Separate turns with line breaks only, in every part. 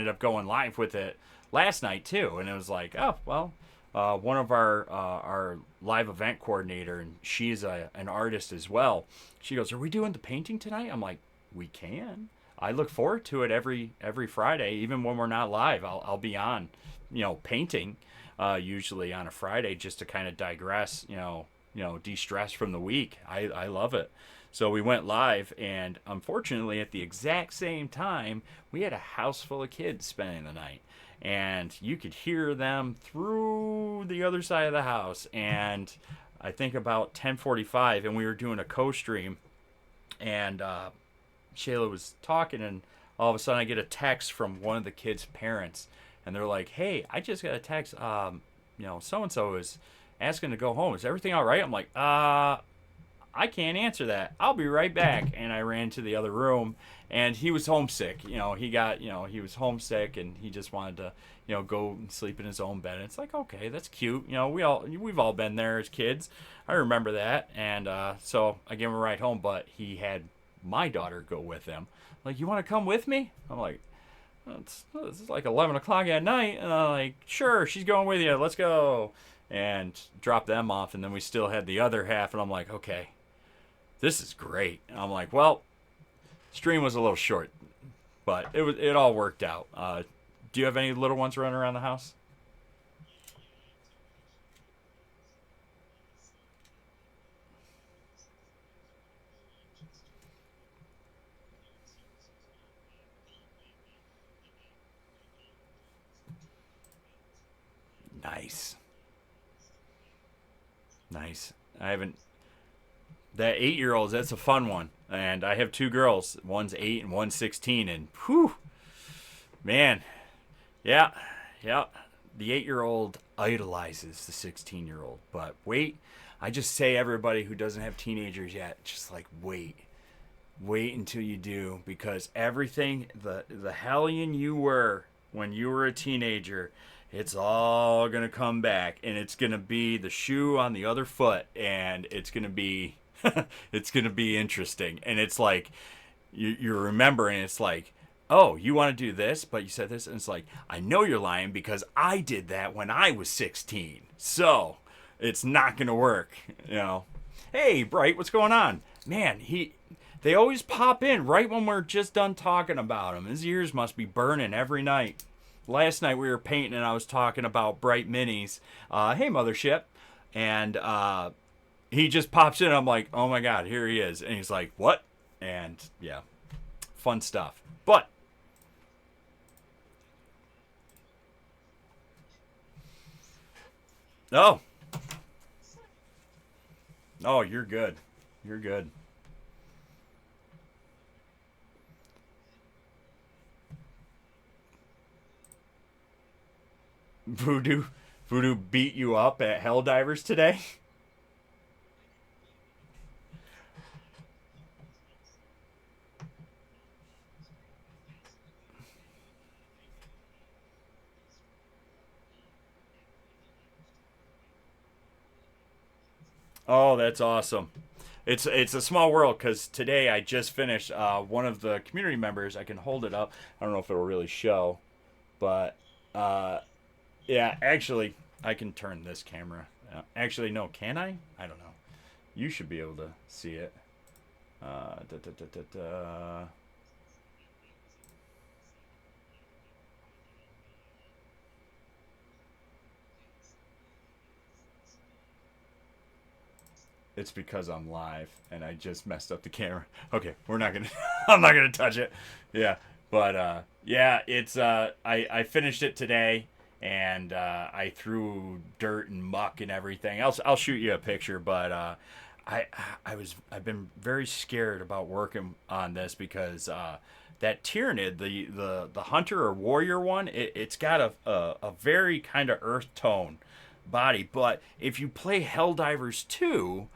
ended up going live with it last night too, and it was like, oh well. One of our live event coordinator, and she's an artist as well. She goes, "Are we doing the painting tonight?" I'm like, "We can." I look forward to it every Friday, even when we're not live. I'll be on, painting, usually on a Friday, just to kind of digress, de-stress from the week. I love it. So we went live, and unfortunately, at the exact same time, we had a house full of kids spending the night. And you could hear them through the other side of the house. And I think about 10:45, and we were doing a co-stream, and Shayla was talking, and all of a sudden I get a text from one of the kids' parents, and they're like, "Hey, I just got a text. So and so is asking to go home. Is everything all right?" I'm like, I can't answer that. I'll be right back. And I ran to the other room, and he was homesick. He was homesick, and he just wanted to, go and sleep in his own bed. And it's like, okay, that's cute. We've all been there as kids. I remember that. And so I gave him a ride home, but he had my daughter go with him. Like, "You want to come with me?" I'm like, it's like 11 o'clock at night. And I'm like, "Sure, she's going with you. Let's go." And dropped them off, and then we still had the other half, and I'm like, okay, this is great. And I'm like, well, stream was a little short, but it all worked out. Do you have any little ones running around the house? Nice. Nice. I haven't. That 8-year-old, that's a fun one. And I have two girls. One's 8 and one's 16. And whew, man, yeah, yeah. The 8-year-old idolizes the 16-year-old. But wait, I just say everybody who doesn't have teenagers yet, just like wait until you do, because everything the hellion you were when you were a teenager, it's all gonna come back, and it's gonna be the shoe on the other foot, and it's gonna be it's gonna be interesting. And it's like you're remembering. It's like, oh, you want to do this, but you said this, and it's like, I know you're lying because I did that when I was 16, so it's not gonna work. Hey, Bright, what's going on? Man, they always pop in right when we're just done talking about him. His ears must be burning every night. Last night we were painting, and I was talking about Bright Minis. Hey, Mothership. And he just pops in, and I'm like, oh my God, here he is. And he's like, what? And yeah, fun stuff. But oh, you're good. You're good. Voodoo, Voodoo beat you up at Helldivers today. Oh, that's awesome. It's a small world, because today I just finished one of the community members. I can hold it up. I don't know if it'll really show, but uh, yeah, actually, I can turn this camera. Actually, no, can I? I don't know. You should be able to see it. Da, da, da, da, da. It's because I'm live and I just messed up the camera. Okay, we're not gonna. I'm not gonna touch it. Yeah, but yeah, it's I finished it today, and I threw dirt and muck and everything. I'll shoot you a picture, but I I've been very scared about working on this, because that Tyrannid, the hunter or warrior one, it's got a very kind of earth tone body. But if you play Helldivers 2,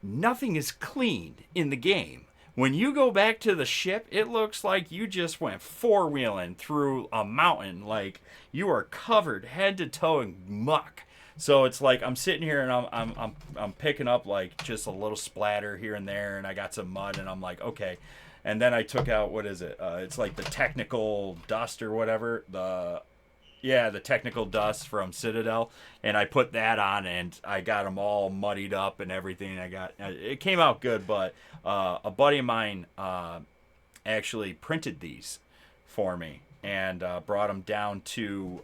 nothing is clean in the game. When you go back to the ship, it looks like you just went four-wheeling through a mountain. Like, you are covered head to toe in muck. So it's like I'm sitting here, and I'm picking up like just a little splatter here and there, and I got some mud, and I'm like, okay. and then I took out, what is it? It's like the technical dust or whatever. The technical dust from Citadel, and I put that on, and I got them all muddied up and everything. It came out good, but a buddy of mine actually printed these for me and brought them down to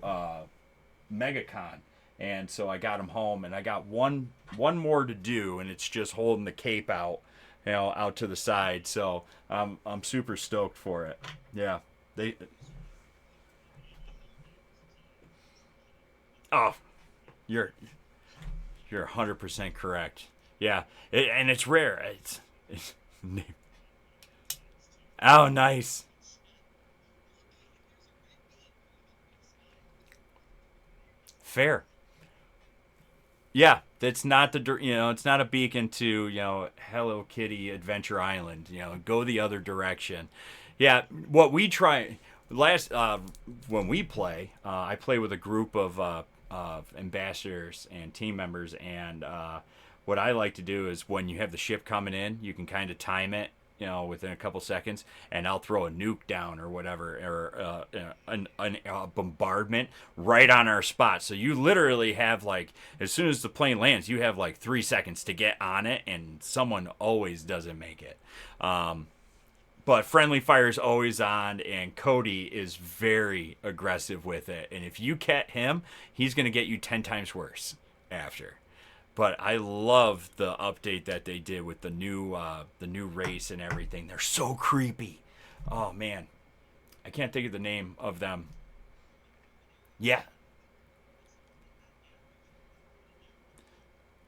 MegaCon, and so I got them home, and I got one more to do, and it's just holding the cape out, out to the side. So I'm super stoked for it. Yeah, they. Oh, you're you're 100% correct. Yeah, and it's rare. It's oh, nice. Fair. Yeah, it's not it's not a beacon to Hello Kitty Adventure Island. Go the other direction. Yeah, what we try last when we play, I play with a group of ambassadors and team members, and what I like to do is when you have the ship coming in, you can kind of time it, within a couple seconds, and I'll throw a nuke down or whatever, or a bombardment right on our spot. So you literally have like, as soon as the plane lands, you have like 3 seconds to get on it, and someone always doesn't make it. But friendly fire is always on, and Cody is very aggressive with it. And if you cat him, he's going to get you 10 times worse after. But I love the update that they did with the new race and everything. They're so creepy. Oh man, I can't think of the name of them. Yeah.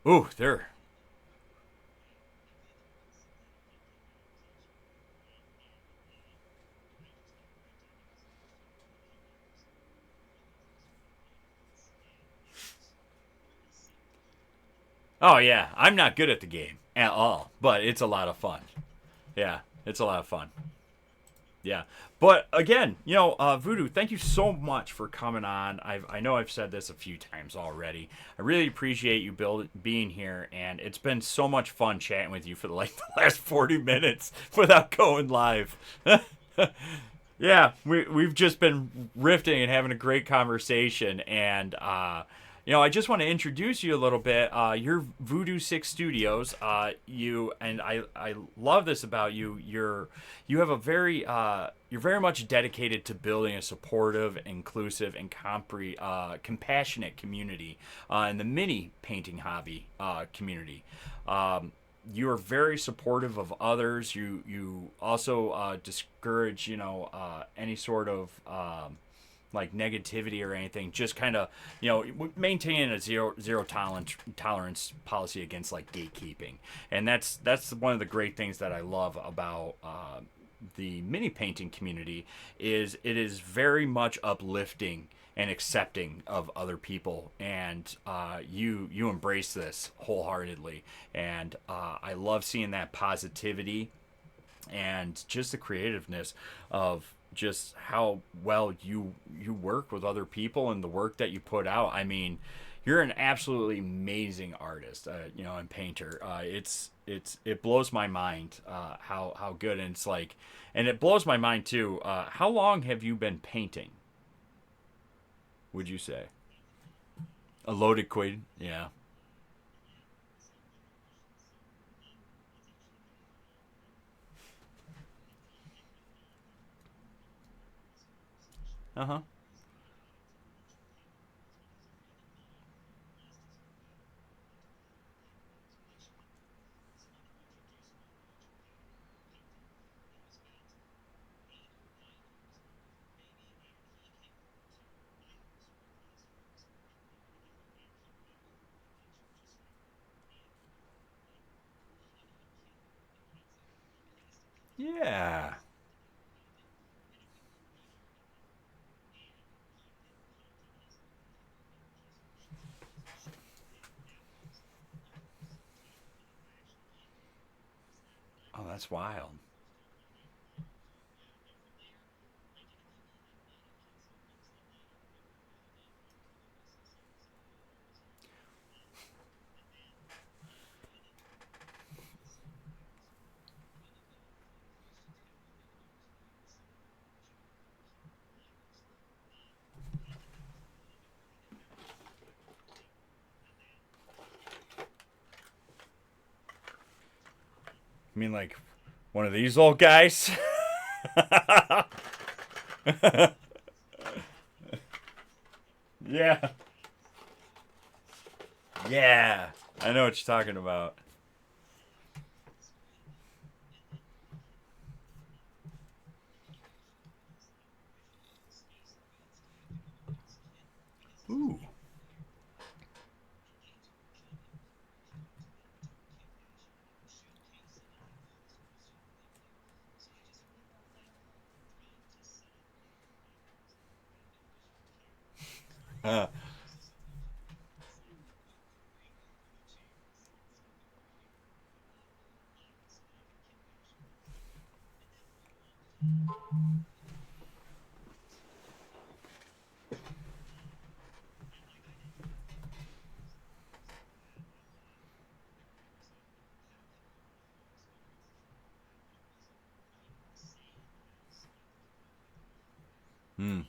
Ooh, they're. Oh yeah, I'm not good at the game at all, but it's a lot of fun. Yeah, it's a lot of fun. Yeah, but again, Voodoo, thank you so much for coming on. I know I've said this a few times already. I really appreciate you being here, and it's been so much fun chatting with you for the last 40 minutes without going live. Yeah, we've just been riffing and having a great conversation, and I just want to introduce you a little bit. You're voodoo6studios. I love this about you. You have a very you're very much dedicated to building a supportive, inclusive, and compassionate community in the mini painting hobby community. You are very supportive of others. You also discourage any sort of like negativity or anything. Just kind of maintaining a zero tolerance policy against like gatekeeping, and that's one of the great things that I love about the mini painting community is it is very much uplifting and accepting of other people, and you embrace this wholeheartedly, and I love seeing that positivity and just the creativeness of just how well you work with other people and the work that you put out. I mean, you're an absolutely amazing artist, and painter. It blows my mind how good, and it's like, and it blows my mind too. How long have you been painting? Would you say a loaded quid? Yeah. Uh huh. Yeah. Oh, that's wild. I mean, like one of these old guys. Yeah. Yeah. I know what you're talking about. Ooh. Uh, hmm.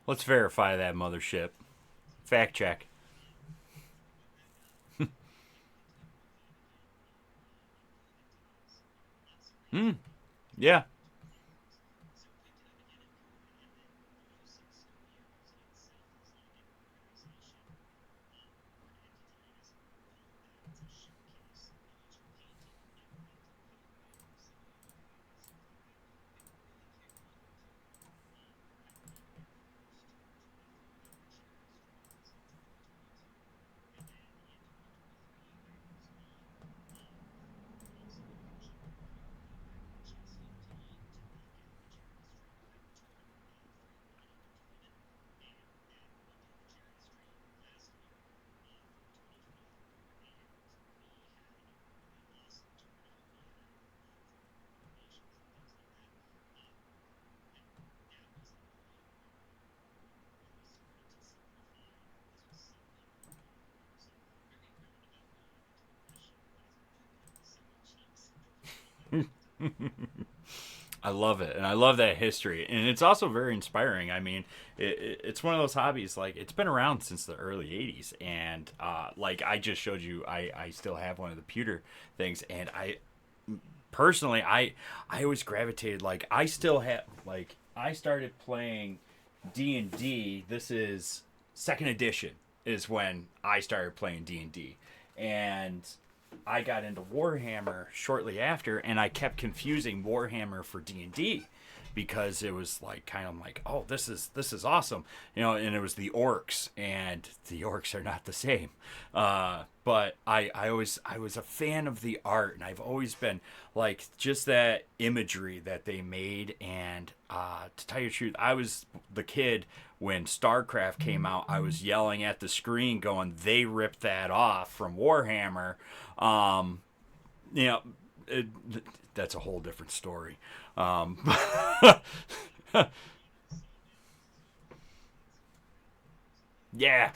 Let's verify that mothership. Fact check. Hmm. Yeah. I love it, and I love that history, and it's also very inspiring. I mean, it's one of those hobbies like it's been around since the early '80s, and like I just showed you, I still have one of the pewter things, and I personally, I always gravitated like I still have like I started playing D&D. This is second edition is when I started playing D&D, and I got into Warhammer shortly after, and I kept confusing Warhammer for D&D because it was like kind of like, oh, this is awesome, and it was the orcs, and the orcs are not the same. But I was a fan of the art, and I've always been like just that imagery that they made. And to tell you the truth, I was the kid when StarCraft came out. I was yelling at the screen, going, "They ripped that off from Warhammer." Um, you know, it, that's a whole different story. Um, yeah.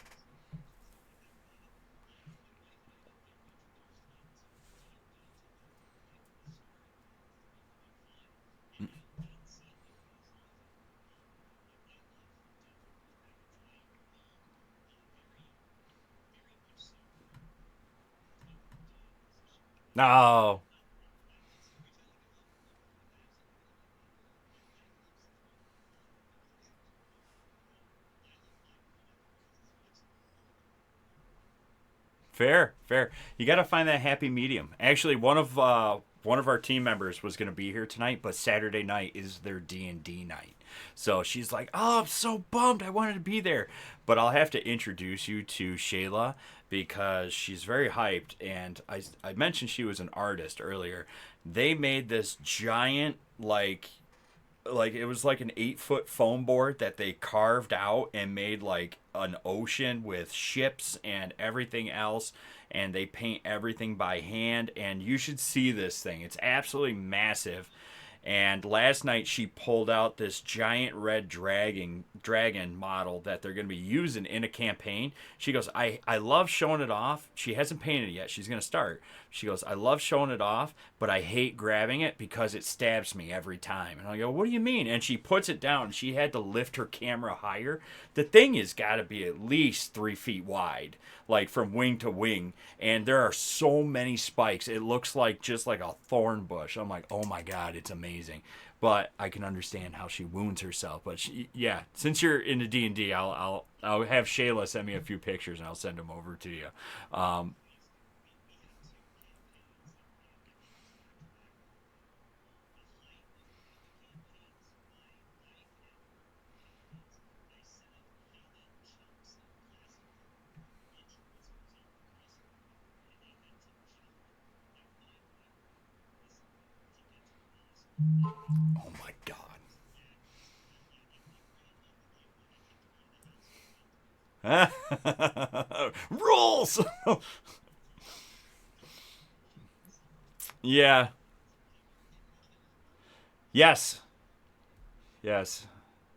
No. Fair, fair. You got to find that happy medium. Actually, one of our team members was going to be here tonight, but Saturday night is their D&D night. So she's like, "Oh, I'm so bummed. I wanted to be there." But I'll have to introduce you to Shayla because she's very hyped, and I mentioned she was an artist earlier. They made this giant like like it was like an 8-foot foam board that they carved out and made like an ocean with ships and everything else, and they paint everything by hand, and you should see this thing. It's absolutely massive. And last night she pulled out this giant red dragon model that they're going to be using in a campaign. She goes, I love showing it off. She hasn't painted it yet. She's going to start. She goes, I love showing it off, but I hate grabbing it because it stabs me every time. And I go, what do you mean? And she puts it down. She had to lift her camera higher. The thing has got to be at least 3 feet wide, like from wing to wing. And there are so many spikes. It looks like just like a thorn bush. I'm like, oh my God, it's amazing. But I can understand how she wounds herself. But yeah, since you're into D&D, I'll have Shayla send me a few pictures and I'll send them over to you. Um, oh my God. Rules. Yeah. Yes. Yes.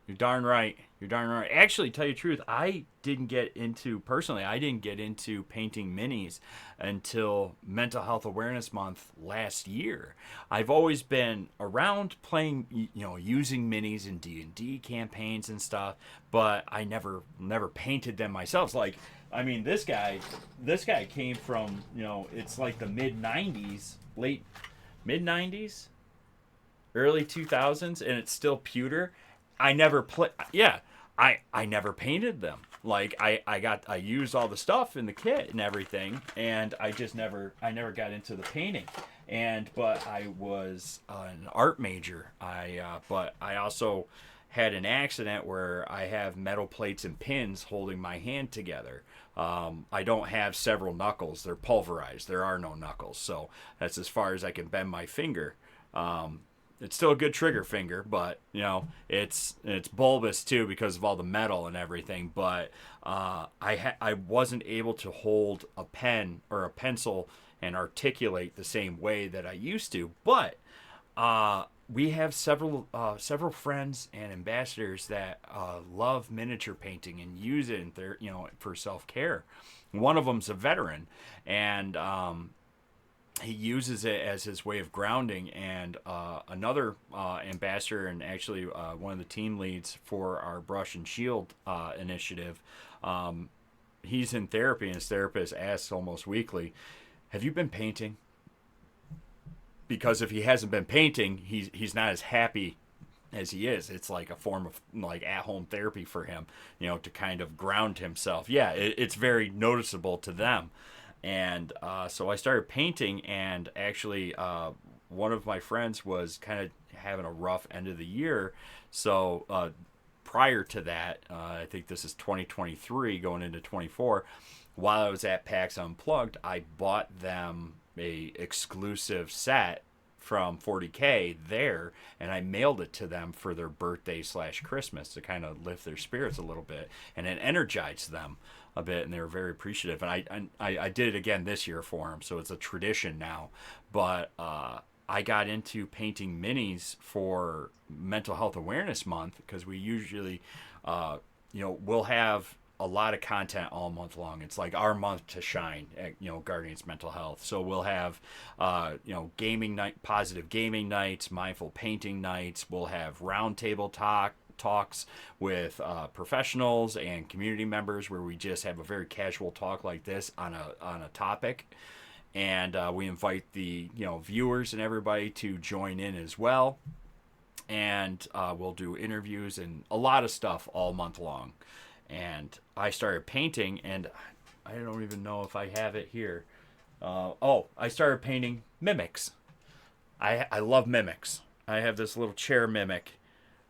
You're darn right. You're darn right. Actually, tell you the truth, I didn't get into painting minis until Mental Health Awareness Month last year. I've always been around playing, using minis in D&D campaigns and stuff, but I never painted them myself. Like, I mean, this guy came from, it's like the mid 90s, late mid 90s, early 2000s, and it's still pewter. I never play. Yeah, I never painted them. Like I used all the stuff in the kit and everything, and I never got into the painting. And but I was an art major. But I also had an accident where I have metal plates and pins holding my hand together. I don't have several knuckles. They're pulverized. There are no knuckles. So that's as far as I can bend my finger. Um, it's still a good trigger finger, but it's bulbous too because of all the metal and everything. But I wasn't able to hold a pen or a pencil and articulate the same way that I used to. But we have several friends and ambassadors that love miniature painting and use it in for self care. One of them's a veteran, and he uses it as his way of grounding. And another ambassador, and actually one of the team leads for our Brush and Shield initiative, he's in therapy, and his therapist asks almost weekly, have you been painting? Because if he hasn't been painting, he's not as happy as he is. It's like a form of like at-home therapy for him, to kind of ground himself. Yeah, it's very noticeable to them. And so I started painting, and actually one of my friends was kind of having a rough end of the year. So prior to that, I think this is 2023 going into 24, while I was at PAX Unplugged, I bought them a exclusive set from 40K there, and I mailed it to them for their birthday / Christmas to kind of lift their spirits a little bit, and it energized them a bit, and they were very appreciative. And I did it again this year for them, so it's a tradition now. But I got into painting minis for Mental Health Awareness Month because we usually, we'll have a lot of content all month long. It's like our month to shine at, Guardians Mental Health. So we'll have, gaming night, positive gaming nights, mindful painting nights. We'll have roundtable talks with professionals and community members where we just have a very casual talk like this on a topic. And we invite the, viewers and everybody to join in as well. And we'll do interviews and a lot of stuff all month long. And I started painting, and I don't even know if I have it here. I started painting mimics. I love mimics. I have this little chair mimic,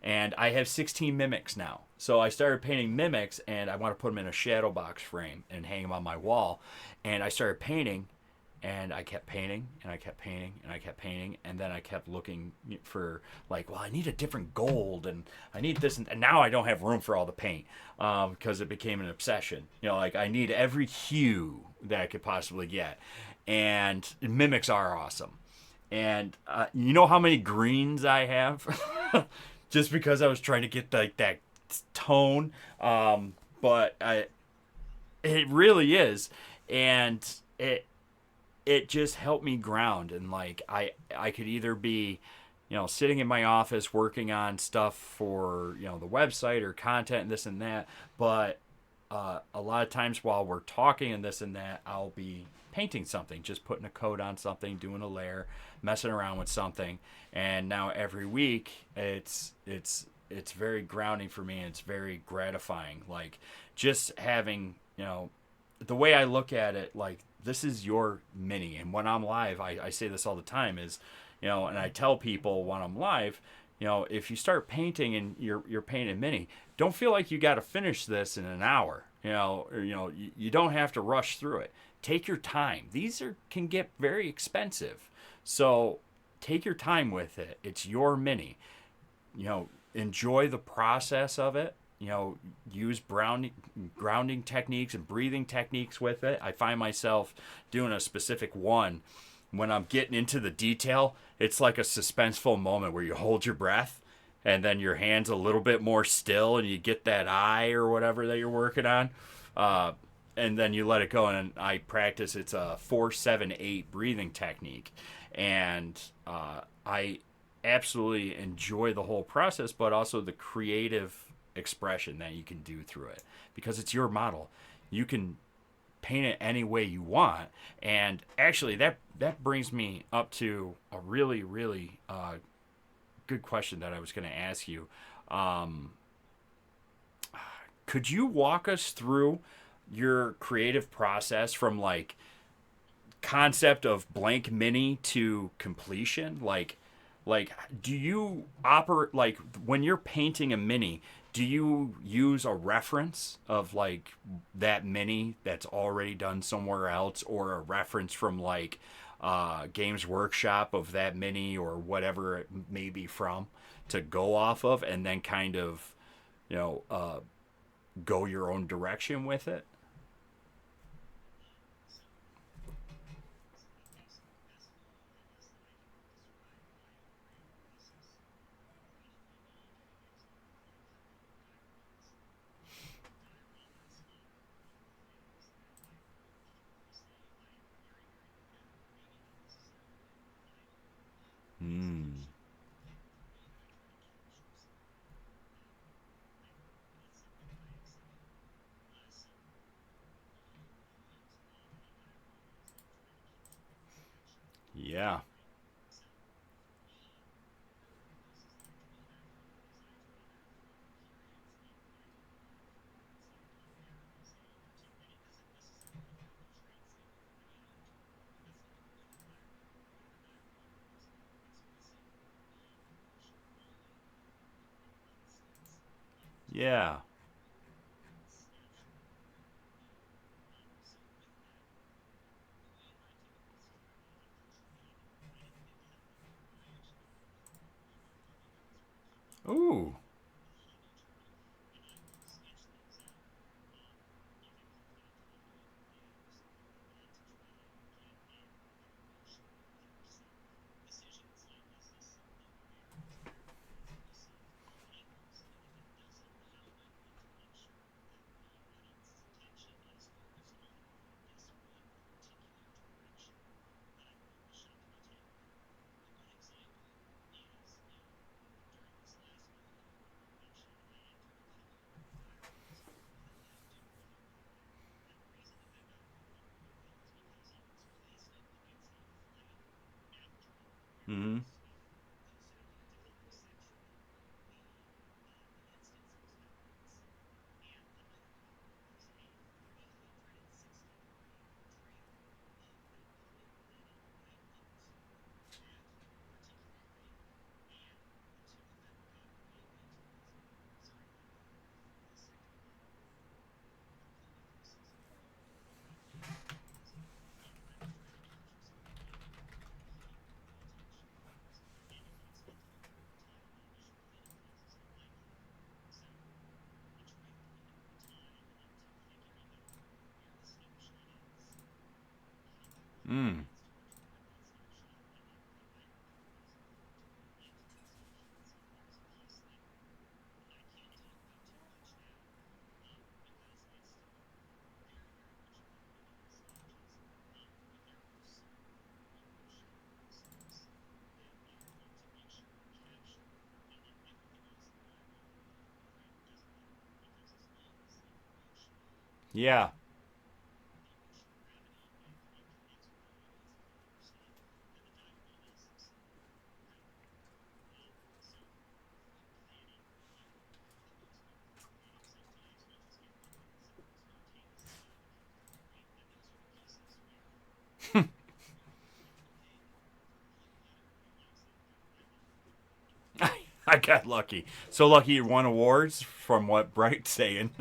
and I have 16 mimics now. So I started painting mimics, and I want to put them in a shadow box frame and hang them on my wall. And I started painting, And I kept painting and I kept painting and I kept painting, and then I kept looking for, like, well, I need a different gold and I need this, and now I don't have room for all the paint, because it became an obsession. Like, I need every hue that I could possibly get, and mimics are awesome. And you know how many greens I have, just because I was trying to get like that tone. But it really is, and it just helped me ground. And like, I could either be, sitting in my office working on stuff for, the website or content and this and that, but a lot of times while we're talking and this and that, I'll be painting something, just putting a coat on something, doing a layer, messing around with something. And now every week it's very grounding for me, and it's very gratifying. Like, just having, the way I look at it, like, this is your mini. And when I'm live, I say this all the time is, and I tell people when I'm live, if you start painting and you're painting mini, don't feel like you got to finish this in an hour. You don't have to rush through it. Take your time. These can get very expensive, so take your time with it. It's your mini. Enjoy the process of it. Use grounding techniques and breathing techniques with it. I find myself doing a specific one when I'm getting into the detail. It's like a suspenseful moment where you hold your breath, and then your hand's a little bit more still, and you get that eye or whatever that you're working on, and then you let it go. And I practice. It's a 4-7-8 breathing technique, and I absolutely enjoy the whole process, but also the creative expression that you can do through it, because it's your model. You can paint it any way you want. And actually, that brings me up to a really, really good question that I was going to ask you. Could you walk us through your creative process from, like, concept of blank mini to completion? Like, do you operate, like, when you're painting a mini, do you use a reference of, like, that mini that's already done somewhere else, or a reference from, like, Games Workshop of that mini or whatever it may be from, to go off of, and then kind of, go your own direction with it? Hmm. Yeah. Yeah. Ooh. Hmm. Mm. Yeah. I got lucky. So lucky you won awards from what Bright's saying.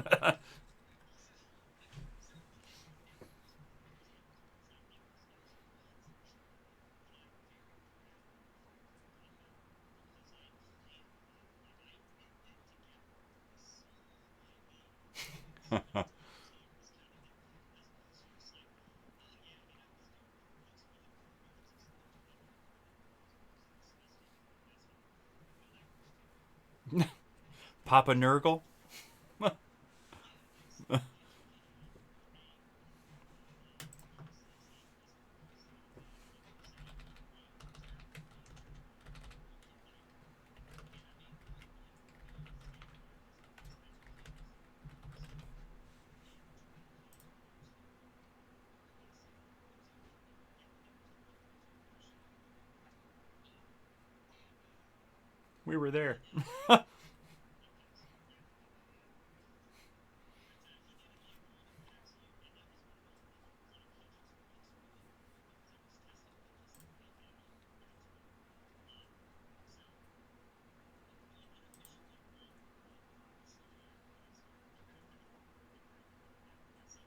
Papa Nurgle? We were there.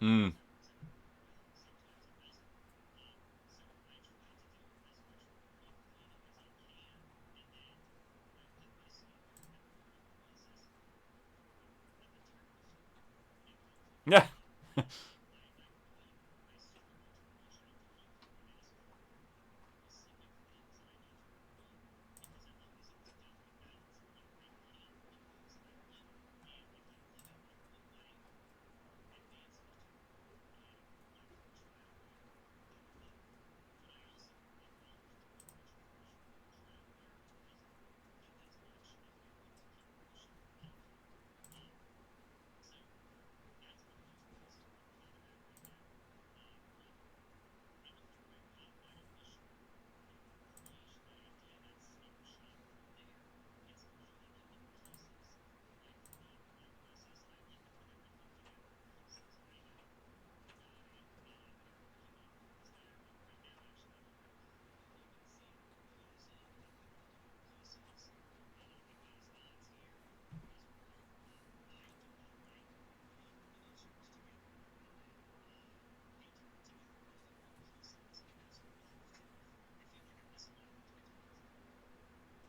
Mm. Yeah.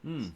Mm.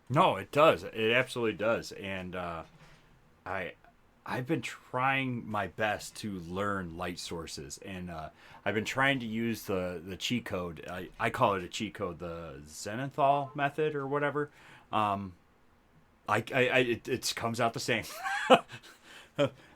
No, it does. It absolutely does. And I I've been trying my best to learn light sources, and I've been trying to use the cheat code. I call it a cheat code, the Zenithal method or whatever. Um, it comes out the same.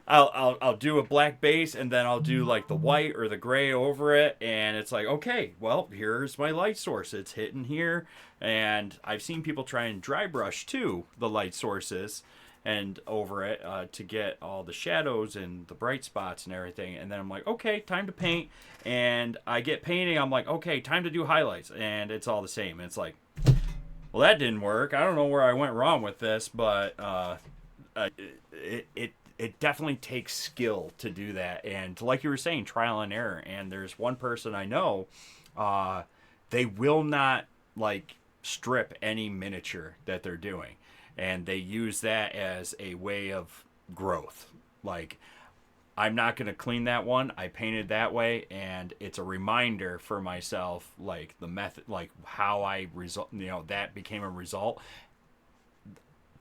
I'll do a black base and then I'll do like the white or the gray over it, and it's like, okay, well, here's my light source. It's hitting here. And I've seen people try and dry brush too the light sources and over it to get all the shadows and the bright spots and everything. And then I'm like, okay, time to paint. And I get painting. I'm like, okay, time to do highlights, and it's all the same. And it's like, well, well, that didn't work. I don't know where I went wrong with this, but it definitely takes skill to do that, and like you were saying, trial and error. And there's one person I know, uh, they will not like strip any miniature that they're doing, and they use that as a way of growth. Like, I'm not going to clean that one. I painted that way, and it's a reminder for myself, like the method, like how I result. That became a result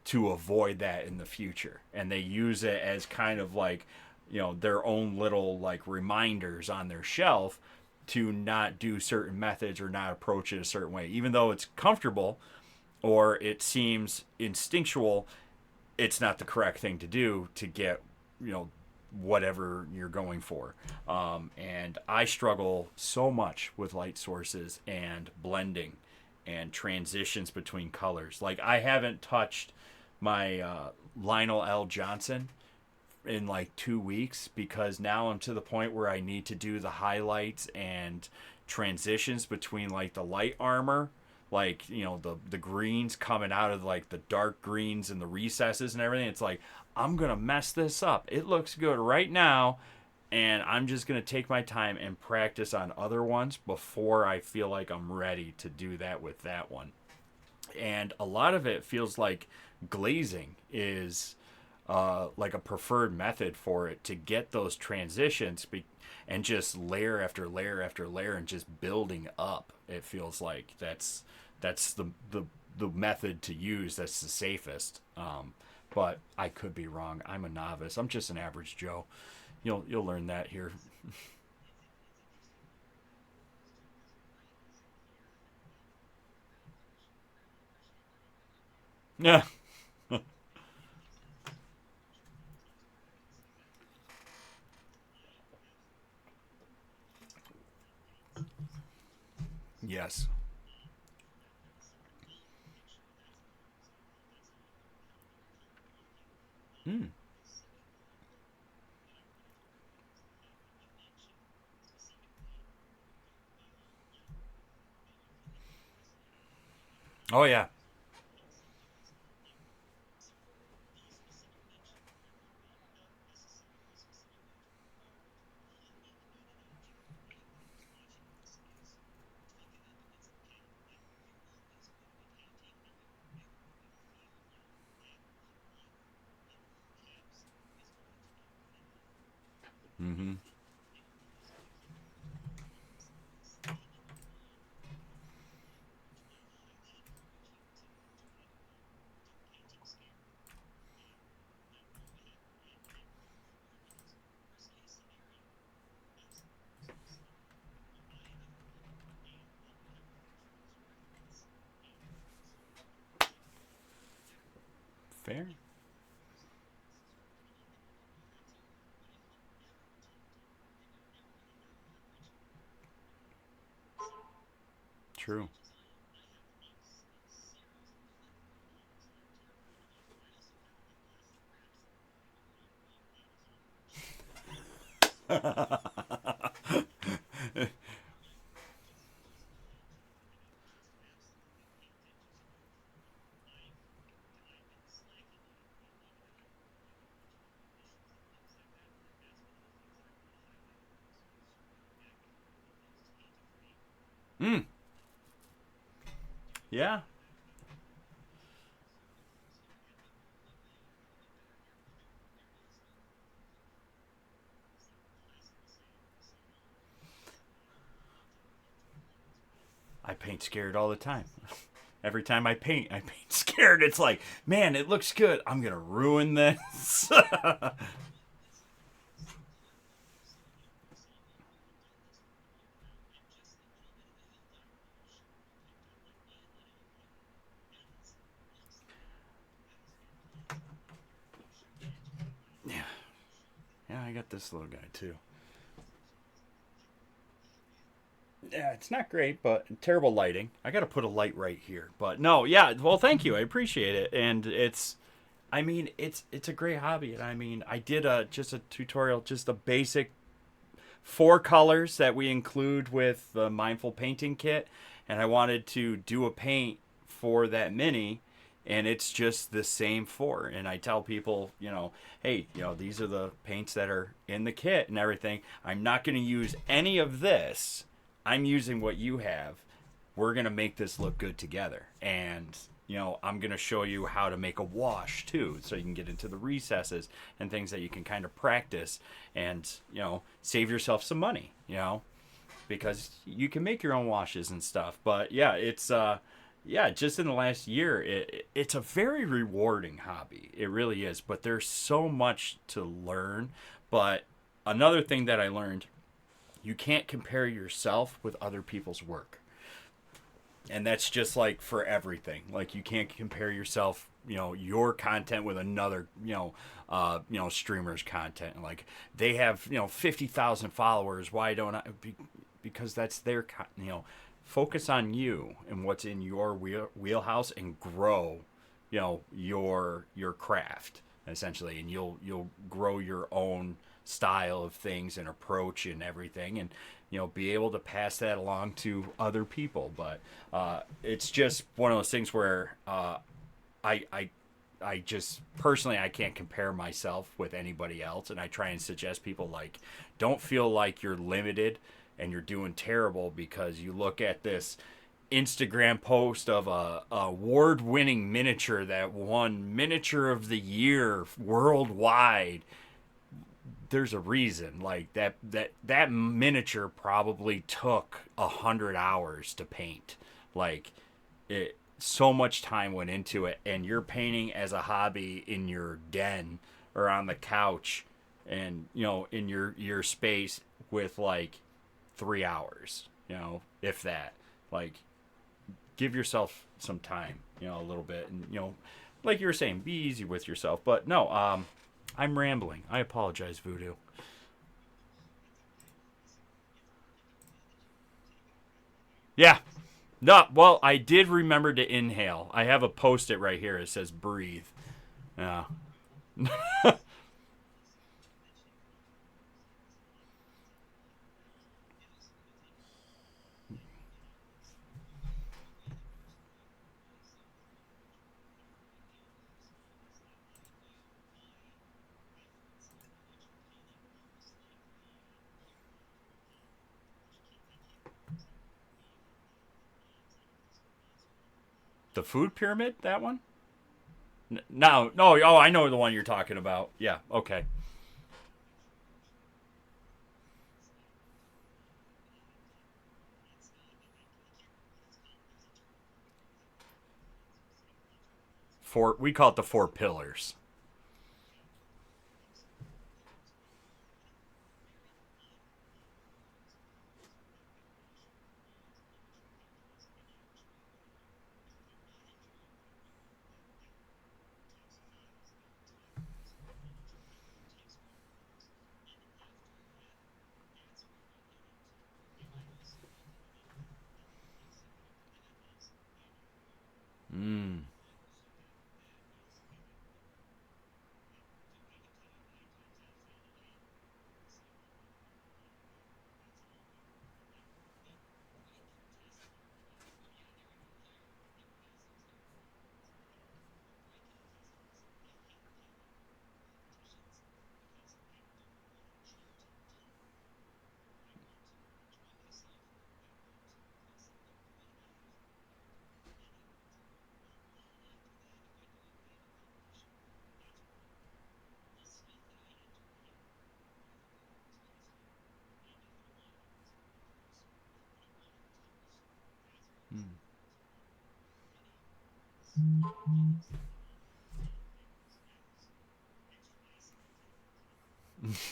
to avoid that in the future. And they use it as kind of like, their own little like reminders on their shelf to not do certain methods or not approach it a certain way, even though it's comfortable or it seems instinctual. It's not the correct thing to do to get whatever you're going for. And I struggle so much with light sources and blending and transitions between colors. Like, I haven't touched my Lionel L. Johnson in like 2 weeks, because now I'm to the point where I need to do the highlights and transitions between like the light armor, like the greens coming out of like the dark greens and the recesses and everything. It's like, I'm gonna mess this up. It looks good right now, and I'm just gonna take my time and practice on other ones before I feel like I'm ready to do that with that one. And a lot of it feels like glazing is like a preferred method for it to get those transitions and just layer after layer after layer and just building up. It feels like that's the method to use. That's the safest. But I could be wrong. I'm a novice. I'm just an average Joe. You'll learn that here. Yeah. Yes. Mm. Oh yeah. Mm-hmm. Fair. True. Mm. Yeah. I paint scared all the time. Every time I paint scared. It's like, man, it looks good. I'm gonna ruin this. Yeah. Yeah, I got this little guy too. Yeah, it's not great, but terrible lighting. I got to put a light right here. But no, yeah, well, thank you. I appreciate it. And I mean, it's a great hobby. And I mean, I did just a tutorial, just a basic 4 colors that we include with the mindful painting kit, and I wanted to do a paint for that mini, and it's just the same four. And I tell people, hey, these are the paints that are in the kit and everything. I'm not going to use any of this. I'm using what you have. We're going to make this look good together. And I'm going to show you how to make a wash too, so you can get into the recesses and things that you can kind of practice and, save yourself some money, because you can make your own washes and stuff. But yeah, it's, just in the last year, it's a very rewarding hobby. It really is. But there's so much to learn. But another thing that I learned, you can't compare yourself with other people's work. And that's just like for everything. Like you can't compare yourself, your content with another, streamer's content. Like they have, 50,000 followers. Why don't I? Because that's their, focus on you and what's in your wheelhouse and grow, your craft essentially, and you'll grow your own style of things and approach and everything, and be able to pass that along to other people. But it's just one of those things where I just personally I can't compare myself with anybody else, and I try and suggest people like don't feel like you're limited and you're doing terrible because you look at this Instagram post of a award-winning miniature that won Miniature of the Year worldwide. There's a reason. Like that miniature probably took 100 hours to paint. Like it, so much time went into it, and you're painting as a hobby in your den or on the couch, and in your space with like 3 hours. If that. Like, give yourself some time. A little bit, and like you were saying, be easy with yourself. But no, I'm rambling. I apologize, Voodoo. Yeah. No, well, I did remember to inhale. I have a post-it right here. It says breathe. Yeah. The food pyramid, that one? No, no. Oh, I know the one you're talking about. Yeah, okay. We call it the four pillars. Mm.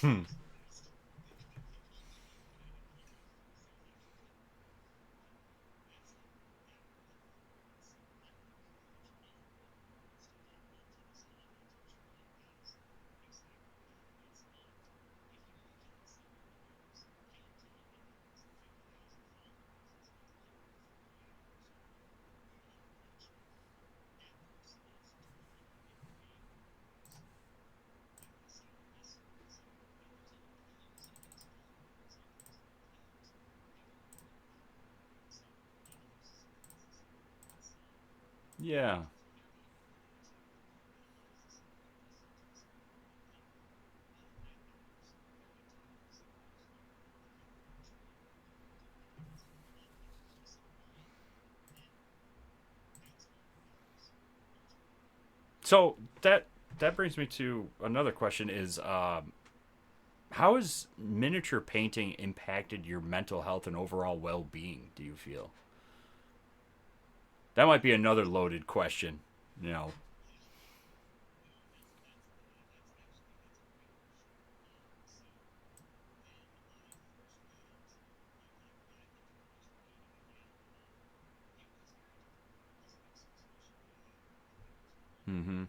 Mm. Yeah. So that brings me to another question: is how has miniature painting impacted your mental health and overall well-being? Do you feel that might be another loaded question? You know. Mm-hmm.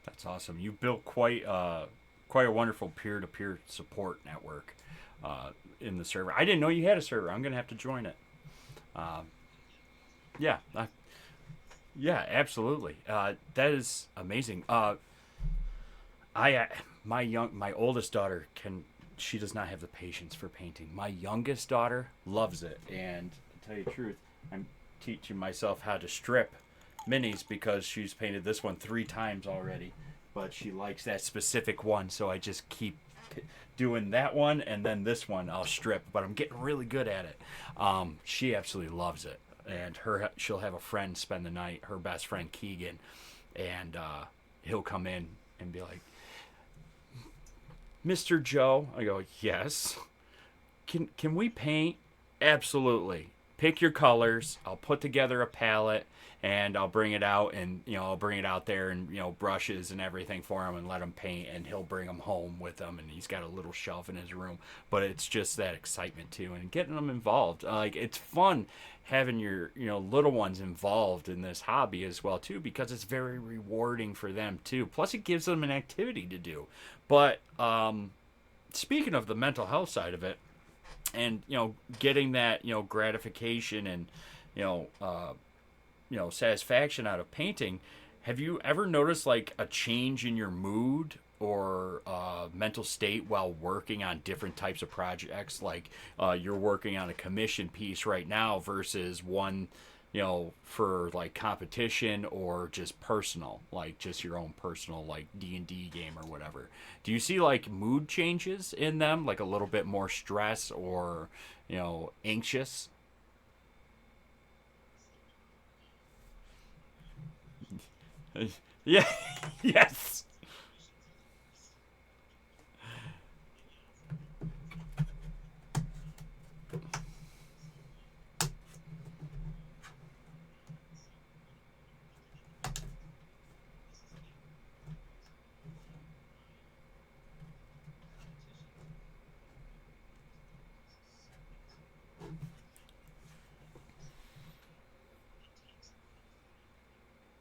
That's awesome. You built quite a wonderful peer-to-peer support network uh, in the server. I didn't know you had a server. I'm gonna have to join it. Yeah, yeah, absolutely. That is amazing. My oldest daughter can she does not have the patience for painting. My youngest daughter loves it, and to tell you the truth, I'm teaching myself how to strip minis because she's painted this one 3 times already, but she likes that specific one, so I just keep doing that one and then this one I'll strip, but I'm getting really good at it. She absolutely loves it, and she'll have a friend spend the night, her best friend Keegan, and he'll come in and be like, Mr. Joe. I go, yes. Can we paint? Absolutely. Pick your colors. I'll put together a palette and I'll bring it out, and I'll bring it out there, and brushes and everything for him, and let him paint, and he'll bring them home with him, and he's got a little shelf in his room. But it's just that excitement too, and getting them involved. Like, it's fun having your little ones involved in this hobby as well too, because it's very rewarding for them too. Plus it gives them an activity to do. But speaking of the mental health side of it, and getting that gratification and you know uh, satisfaction out of painting, have you ever noticed like a change in your mood or mental state while working on different types of projects? Like you're working on a commission piece right now versus one for like competition or just personal, like just your own personal like D&D game or whatever. Do you see like mood changes in them, like a little bit more stress or, anxious? Yeah. Yes.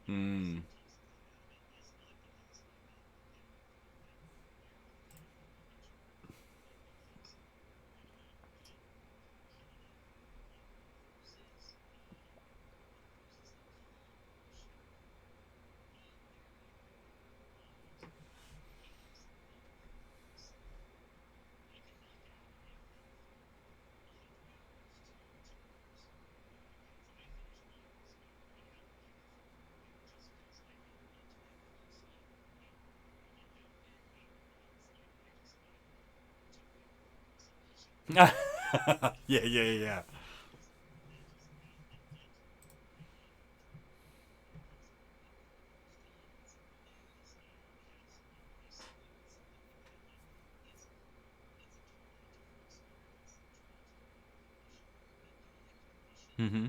Hmm. Yeah, yeah, yeah. Mm-hmm.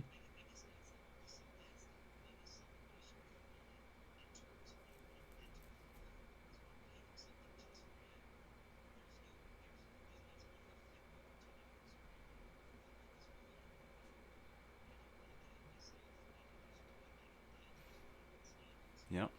Yep.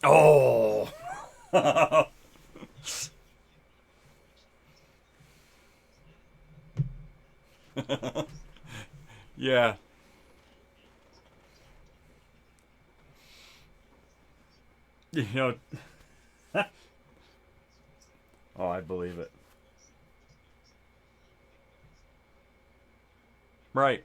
Oh. Yeah. You know. Oh, I believe it. Right.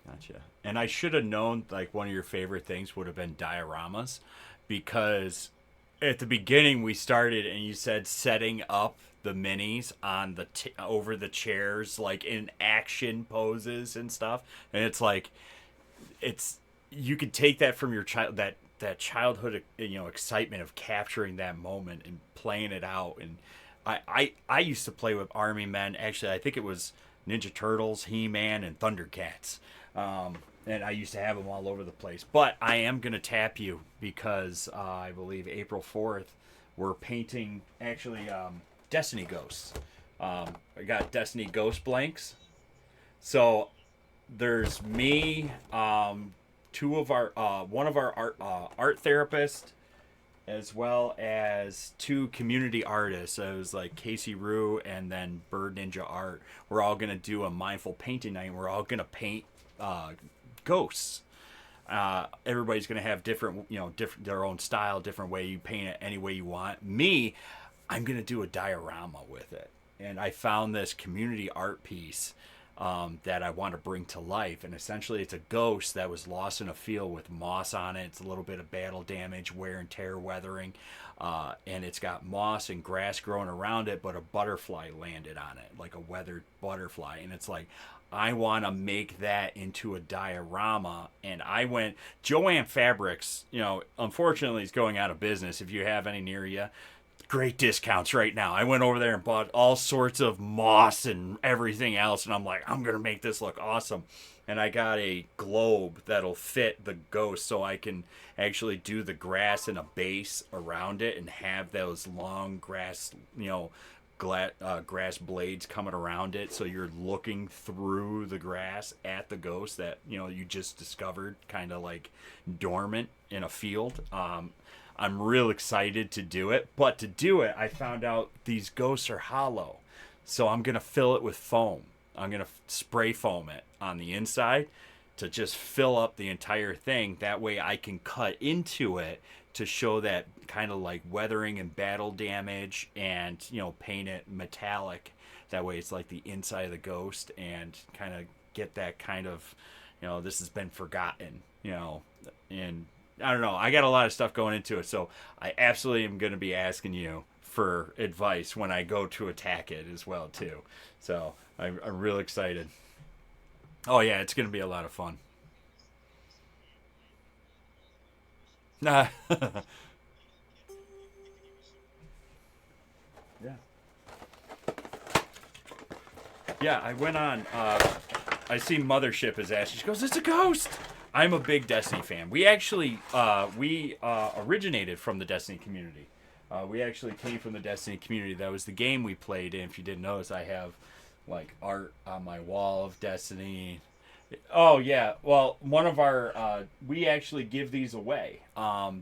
Gotcha. And I should have known like one of your favorite things would have been dioramas, because at the beginning we started and you said setting up the minis on over the chairs like in action poses and stuff, and it's like it's you could take that from your child, that childhood excitement of capturing that moment and playing it out. And I used to play with army men. Actually, I think it was Ninja Turtles, He-Man, and Thundercats. And I used to have them all over the place. But I am gonna tap you because I believe April 4th we're painting actually Destiny Ghosts. I got Destiny Ghost blanks. So there's me, two of our one of our art therapists, as well as two community artists. So it was like Casey Rue and then Bird Ninja Art. We're all gonna do a mindful painting night. And we're all gonna paint ghosts. Everybody's gonna have different, different their own style, different way you paint it, any way you want. Me, I'm gonna do a diorama with it, and I found this community art piece that I want to bring to life. And essentially, it's a ghost that was lost in a field with moss on it. It's a little bit of battle damage, wear and tear, weathering. And it's got moss and grass growing around it, but a butterfly landed on it, like a weathered butterfly. And it's like, I want to make that into a diorama. And I went, Joann Fabrics, unfortunately, is going out of business. If you have any near you, great discounts right now. I went over there and bought all sorts of moss and everything else, and I'm like, I'm gonna make this look awesome. And I got a globe that'll fit the ghost, so I can actually do the grass and a base around it, and have those long grass, grass blades coming around it, so you're looking through the grass at the ghost that you just discovered, kind of like dormant in a field. I'm real excited to do it, but to do it, I found out these ghosts are hollow. So I'm going to fill it with foam. I'm going to spray foam it on the inside to just fill up the entire thing. That way I can cut into it to show that kind of like weathering and battle damage, and, paint it metallic. That way it's like the inside of the ghost, and kind of get that kind of, this has been forgotten, and I don't know. I got a lot of stuff going into it, so I absolutely am going to be asking you for advice when I go to attack it as well, too. So I'm real excited. Oh yeah, it's going to be a lot of fun. yeah, yeah. I went on. I see Mothership is asking. She goes, "It's a ghost." I'm a big Destiny fan. We actually originated from the Destiny community. We actually came from the Destiny community. That was the game we played. And if you didn't notice, I have like art on my wall of Destiny. Oh yeah. Well, one of our we actually give these away.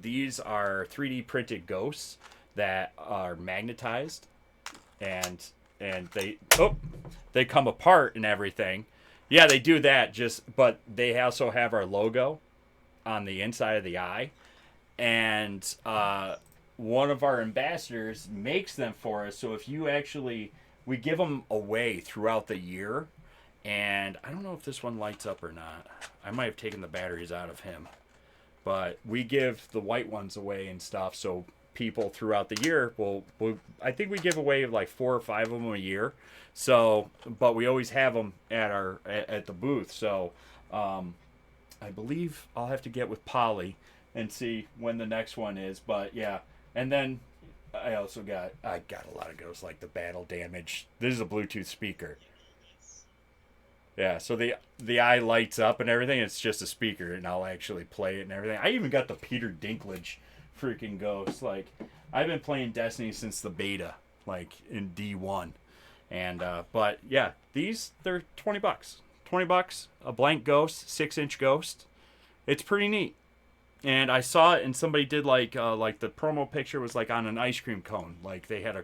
These are 3D printed ghosts that are magnetized, and they come apart and everything. Yeah, they do that. But they also have our logo on the inside of the eye, and one of our ambassadors makes them for us. So if you actually, we give them away throughout the year, and I don't know if this one lights up or not. I might have taken the batteries out of him, but we give the white ones away and stuff. So people throughout the year will I think we give away like 4 or 5 of them a year. So, but we always have them at the booth. So, I believe I'll have to get with Polly and see when the next one is. But yeah, and then I got a lot of ghosts like the battle damage. This is a Bluetooth speaker. Yeah, so the eye lights up and everything. It's just a speaker, and I'll actually play it and everything. I even got the Peter Dinklage freaking ghost. Like, I've been playing Destiny since the beta, like in D1. And but yeah, they're $20. $20, a blank ghost, 6-inch ghost. It's pretty neat. And I saw it, and somebody did like the promo picture was like on an ice cream cone. Like they had a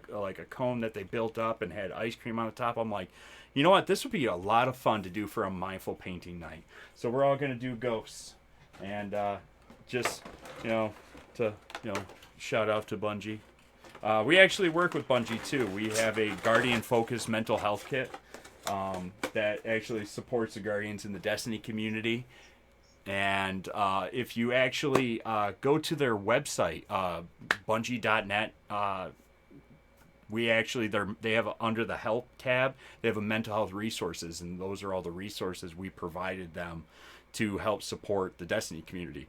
cone that they built up and had ice cream on the top. I'm like, you know what? This would be a lot of fun to do for a mindful painting night. So we're all gonna do ghosts, and just to shout out to Bungie. We actually work with Bungie too. We have a Guardian focused mental health kit that actually supports the Guardians in the Destiny community. And if you actually go to their website, Bungie.net, they have under the help tab, they have a mental health resources, and those are all the resources we provided them to help support the Destiny community.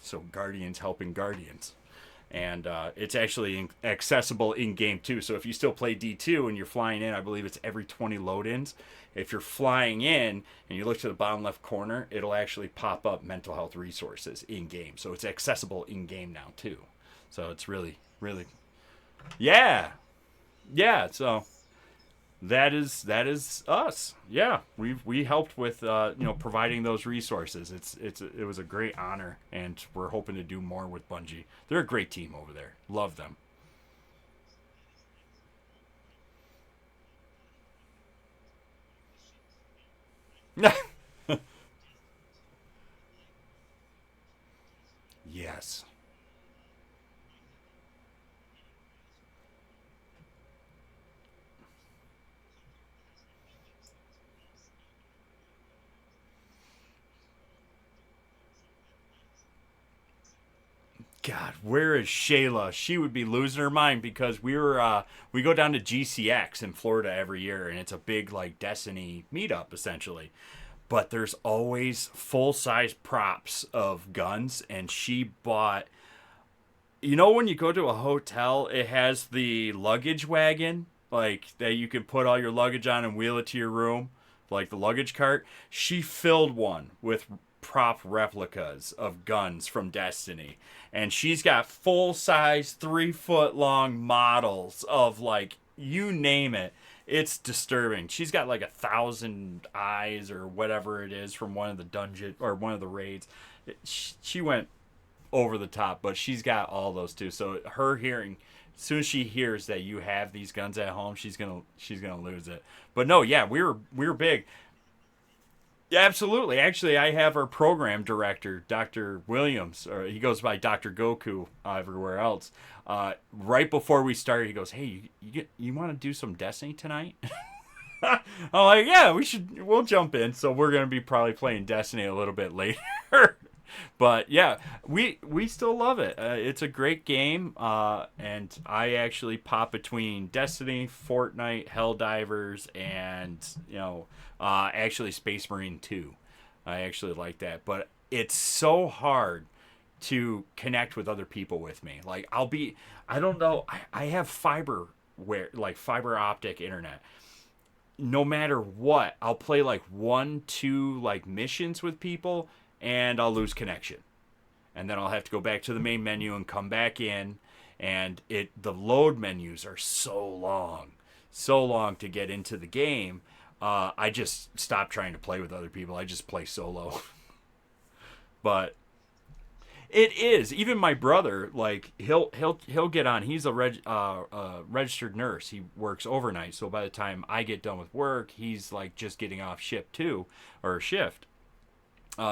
So Guardians helping Guardians. And it's actually accessible in game too. So if you still play D2 and you're flying in, I believe it's every 20 load-ins. If you're flying in and you look to the bottom left corner, it'll actually pop up mental health resources in game. So it's accessible in game now too. So it's really, really, yeah, yeah. So that is us. Yeah, we helped with providing those resources. It was a great honor, and we're hoping to do more with Bungie. They're a great team over there. Love them. Yes. God, where is Shayla? She would be losing her mind because we go down to GCX in Florida every year, and it's a big like Destiny meetup essentially. But there's always full size props of guns, and she bought. You know when you go to a hotel, it has the luggage wagon, like that you can put all your luggage on and wheel it to your room, like the luggage cart. She filled one with prop replicas of guns from Destiny, and she's got full size 3 foot long models of like you name it. It's disturbing. She's got like 1,000 eyes or whatever it is from one of the dungeon or one of the raids. She went over the top, but she's got all those too. So her hearing, as soon as she hears that you have these guns at home, she's gonna lose it. But no, yeah, we were big. Yeah, absolutely. Actually, I have our program director, Dr. Williams, or he goes by Dr. Goku everywhere else. Right before we started, he goes, "Hey, you want to do some Destiny tonight?" I'm like, "Yeah, we should. We'll jump in." So we're gonna be probably playing Destiny a little bit later. But yeah, we still love it. It's a great game, and I actually pop between Destiny, Fortnite, Helldivers, and actually Space Marine 2. I actually like that, but it's so hard to connect with other people with me. Like I don't know, I have fiber optic internet. No matter what, I'll play like 1, 2 like missions with people, and I'll lose connection, and then I'll have to go back to the main menu and come back in, and the load menus are so long to get into the game. I just stop trying to play with other people. I just play solo. But it is. Even my brother, like he'll get on. He's a registered nurse. He works overnight. So by the time I get done with work, he's like just getting off shift too, or shift.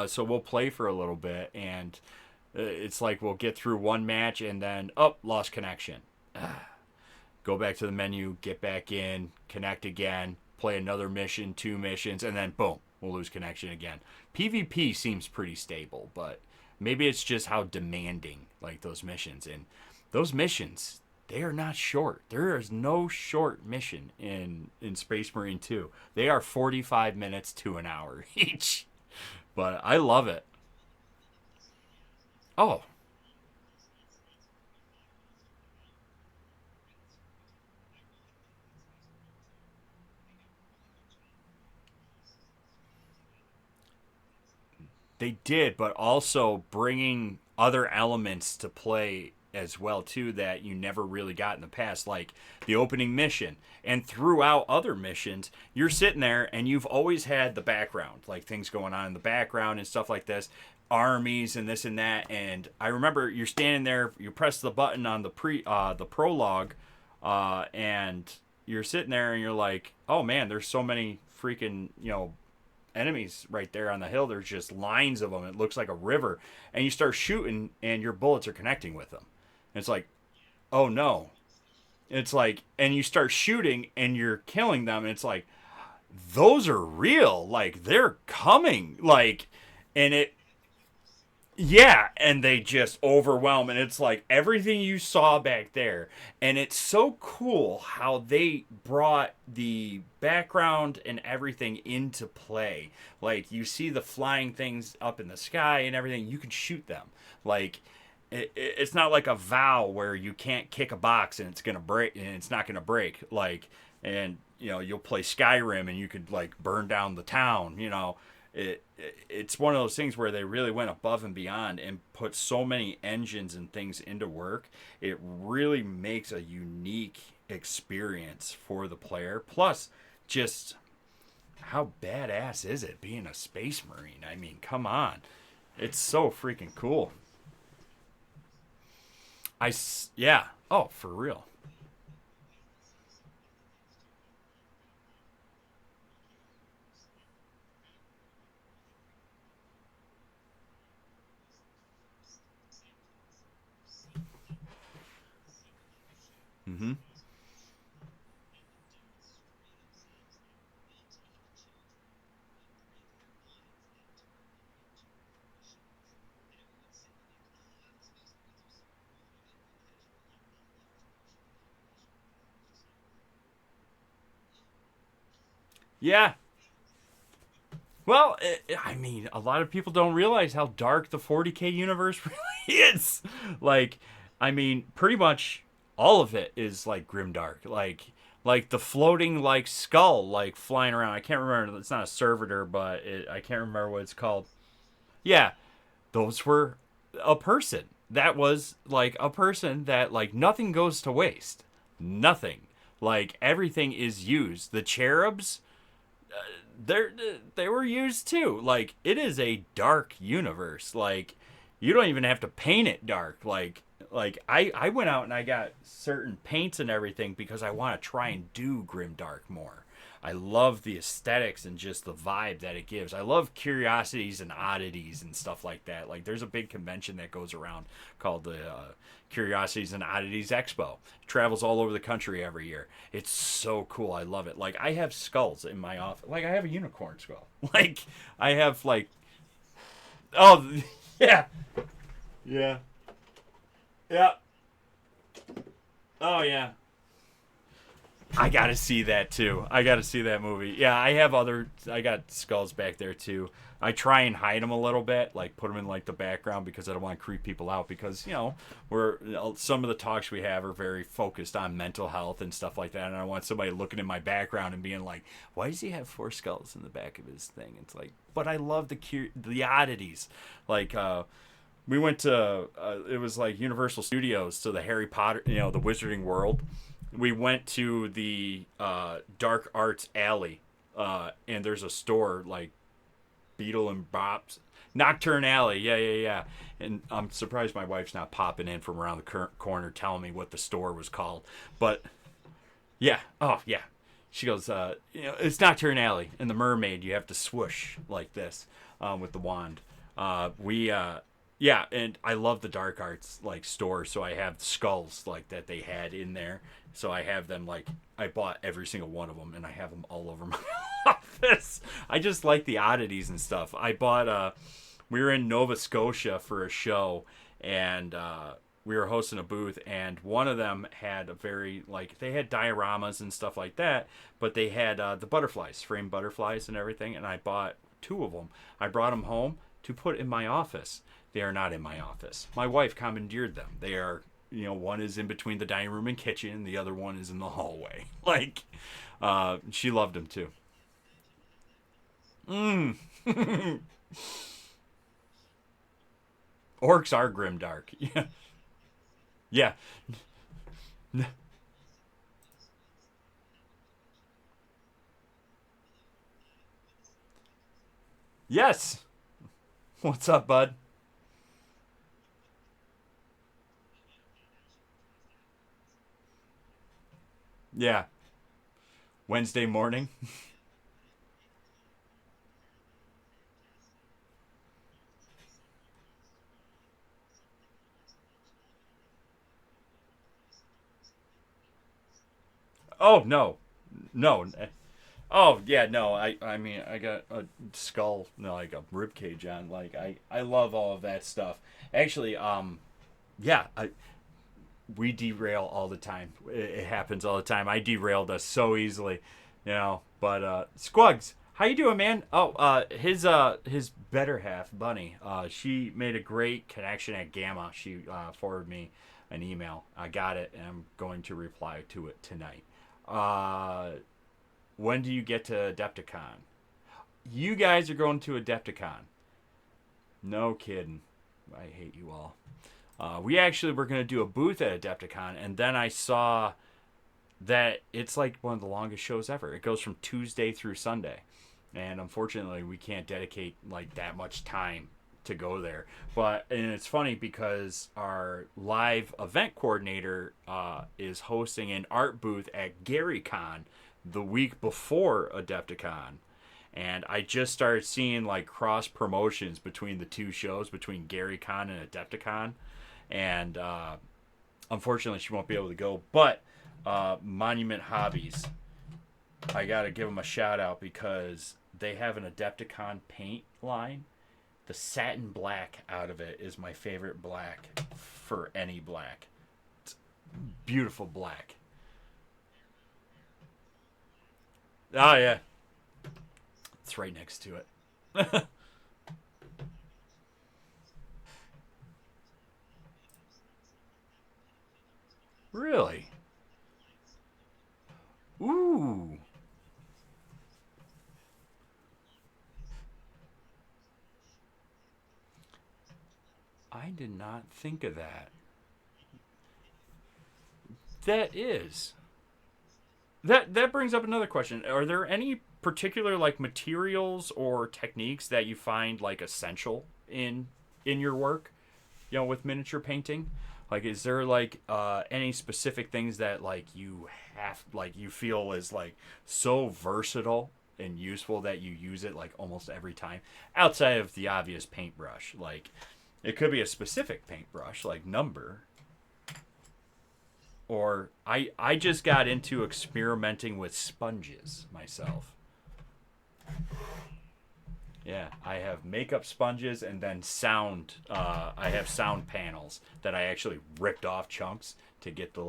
So we'll play for a little bit, and it's like we'll get through one match, and then lost connection. Go back to the menu, get back in, connect again, play another mission, 2 missions, and then boom, we'll lose connection again. PvP seems pretty stable, but maybe it's just how demanding like those missions, and those missions, they are not short. There is no short mission in Space Marine 2. They are 45 minutes to an hour each. But I love it. Oh, they did, but also bringing other elements to play as well too that you never really got in the past, like the opening mission. And throughout other missions, you're sitting there and you've always had the background, like things going on in the background and stuff like this, armies and this and that. And I remember you're standing there, you press the button on the prologue, and you're sitting there and you're like, oh man, there's so many freaking enemies right there on the hill. There's just lines of them. It looks like a river, and you start shooting, and your bullets are connecting with them. And it's like, oh no. It's like, and you start shooting, and you're killing them. And it's like, those are real. Like they're coming. Like, and it yeah, and they just overwhelm, and it's like everything you saw back there. And it's so cool how they brought the background and everything into play. Like you see the flying things up in the sky and everything, you can shoot them. Like it's not like a vow where you can't kick a box and it's gonna break and it's not gonna break. Like, and you'll play Skyrim and you could like burn down the town. It's one of those things where they really went above and beyond and put so many engines and things into work. It really makes a unique experience for the player. Plus, just how badass is it being a Space Marine? I mean, come on. It's so freaking cool. Yeah. Oh, for real. Mm-hmm. Yeah. Well, I mean, a lot of people don't realize how dark the 40K universe really is. Like, I mean, pretty much all of it is like grimdark. Like the floating like skull like flying around. I can't remember. It's not a servitor, but I can't remember what it's called. Yeah, those were a person. That was like a person that like nothing goes to waste. Nothing. Like everything is used. The cherubs, they're they were used too. Like it is a dark universe. Like you don't even have to paint it dark. Like I went out and I got certain paints and everything because I want to try and do grimdark more. I love the aesthetics and just the vibe that it gives. I love curiosities and oddities and stuff like that. Like there's a big convention that goes around called the Curiosities and Oddities Expo. It travels all over the country every year. It's so cool. I love it. Like I have skulls in my office. Like I have a unicorn skull. Like I have like oh yeah. Yeah. Yeah. Oh yeah. I gotta see that too. I gotta see that movie. Yeah, I have other. I got skulls back there too. I try and hide them a little bit, like put them in like the background because I don't want to creep people out. Because we're some of the talks we have are very focused on mental health and stuff like that, and I want somebody looking in my background and being like, "Why does he have four skulls in the back of his thing?" It's like, but I love the oddities, like. We went to it was like Universal Studios, so the Harry Potter, the Wizarding World. We went to the Dark Arts Alley, and there's a store like Beetle and Bob's Nocturne Alley. Yeah, yeah, yeah. And I'm surprised my wife's not popping in from around the corner telling me what the store was called. But yeah, oh yeah. She goes, it's Nocturne Alley. And the mermaid, you have to swoosh like this with the wand. We yeah, and I love the dark arts like store, so I have skulls like that they had in there. So I have them like I bought every single one of them, and I have them all over my office. I just like the oddities and stuff. I bought we were in Nova Scotia for a show, and we were hosting a booth, and one of them had a very like they had dioramas and stuff like that, but they had the butterflies, framed butterflies and everything, and I bought two of them. I brought them home to put in my office. They are not in my office. My wife commandeered them. They are, one is in between the dining room and kitchen. The other one is in the hallway. Like, she loved them too. Mm. Orcs are grimdark. Yeah. Yeah. Yes. What's up, bud? Yeah. Wednesday morning. Oh no, no. Oh yeah, no. I mean I got a skull, no, like a rib cage on. Like I love all of that stuff. Actually, yeah, we derail all the time. It happens all the time. I derailed us so easily, But Squuggs, how you doing, man? Oh, his better half, Bunny. She made a great connection at Gamma. She forwarded me an email. I got it, and I'm going to reply to it tonight. Uh, when do you get to Adepticon? You guys are going to Adepticon. No kidding. I hate you all. We actually were going to do a booth at Adepticon, and then I saw that it's like one of the longest shows ever. It goes from Tuesday through Sunday, and unfortunately, we can't dedicate like that much time to go there. And it's funny because our live event coordinator is hosting an art booth at GaryCon the week before Adepticon. And I just started seeing like cross promotions between the two shows, between GaryCon and Adepticon. And unfortunately, she won't be able to go. But Monument Hobbies, I gotta give them a shout out because they have an Adepticon paint line. The satin black out of it is my favorite black for any black. It's beautiful black. Oh yeah, It's right next to it. Really? Ooh. I did not think of that. That is. That brings up another question. Are there any particular like materials or techniques that you find like essential in your work, with miniature painting? Like is there like any specific things that like you feel is like so versatile and useful that you use it like almost every time outside of the obvious paintbrush? Like it could be a specific paintbrush like number, or I just got into experimenting with sponges myself. Yeah, I have makeup sponges and then sound. I have sound panels that I actually ripped off chunks to get the.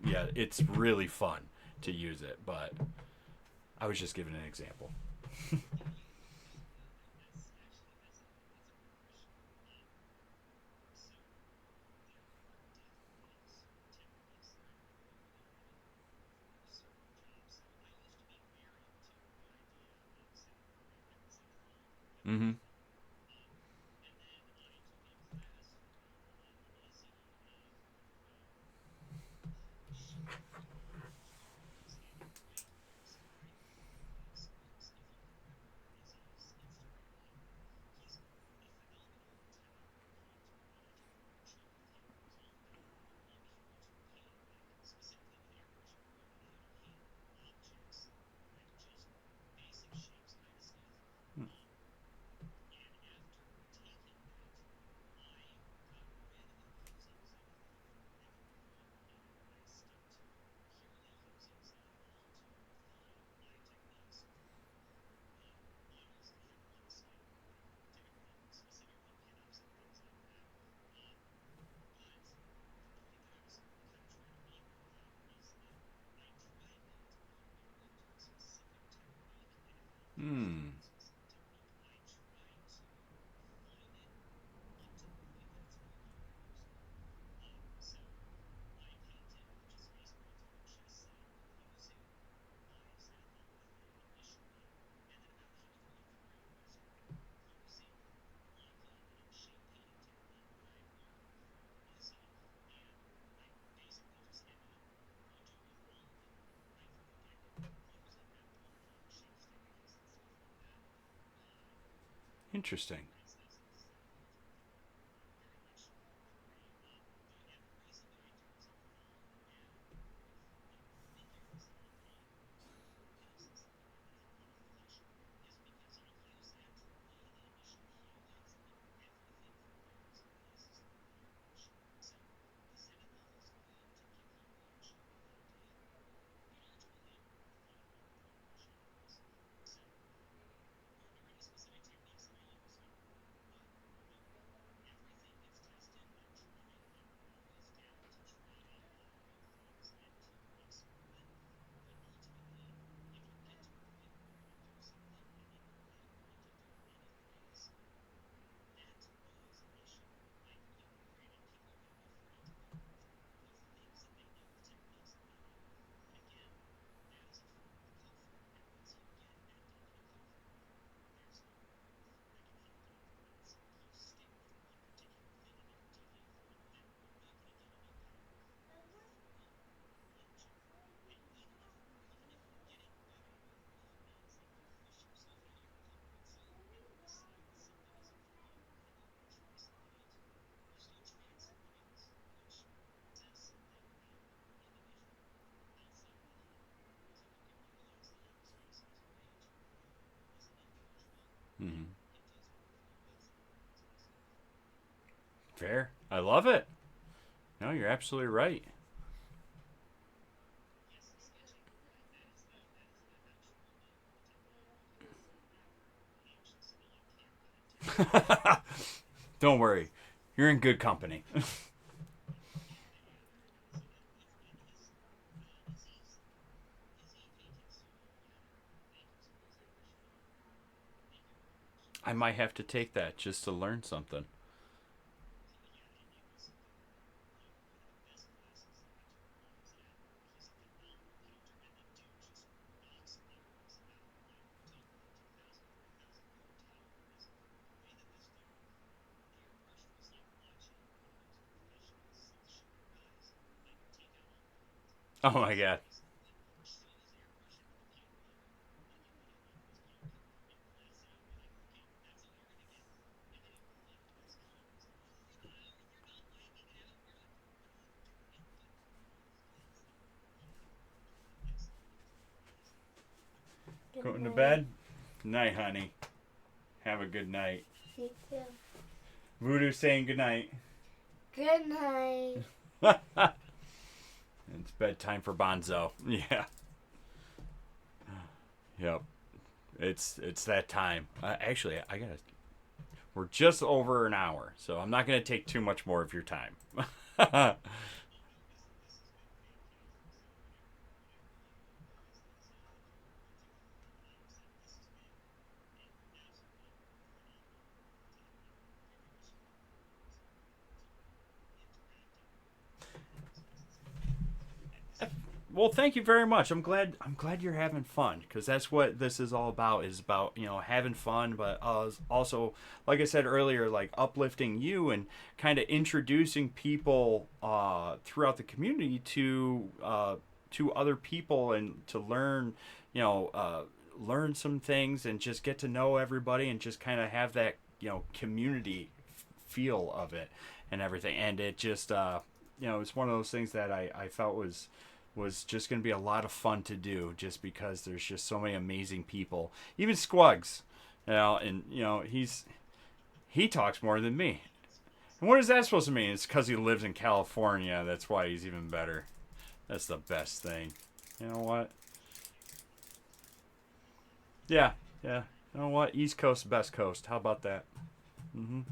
Yeah, it's really fun to use it, but I was just giving an example. Mm-hmm. Hmm. Interesting. Mm-hmm. Fair. I love it. No, you're absolutely right. Don't worry, you're in good company. I might have to take that just to learn something. Oh my god.
Good
Going to
night.
bed? Night, honey. Have a good night.
You too.
Voodoo saying good night.
Good night.
It's bedtime for Bonzo. Yeah. Yep. It's that time. Actually, I gotta. We're just over an hour, so I'm not gonna take too much more of your time. Well, thank you very much. I'm glad you're having fun because that's what this is all about. Is about having fun, but also, like I said earlier, like uplifting you and kind of introducing people throughout the community to other people and to learn, you know, learn some things and just get to know everybody and just kind of have that community feel of it and everything. And it just it's one of those things that I felt was just going to be a lot of fun to do just because there's just so many amazing people. Even Squuggs, and he talks more than me. And what is that supposed to mean? It's because he lives in California. That's why he's even better. That's the best thing. You know what? Yeah, yeah. You know what? East Coast, best coast. How about that? Mm-hmm.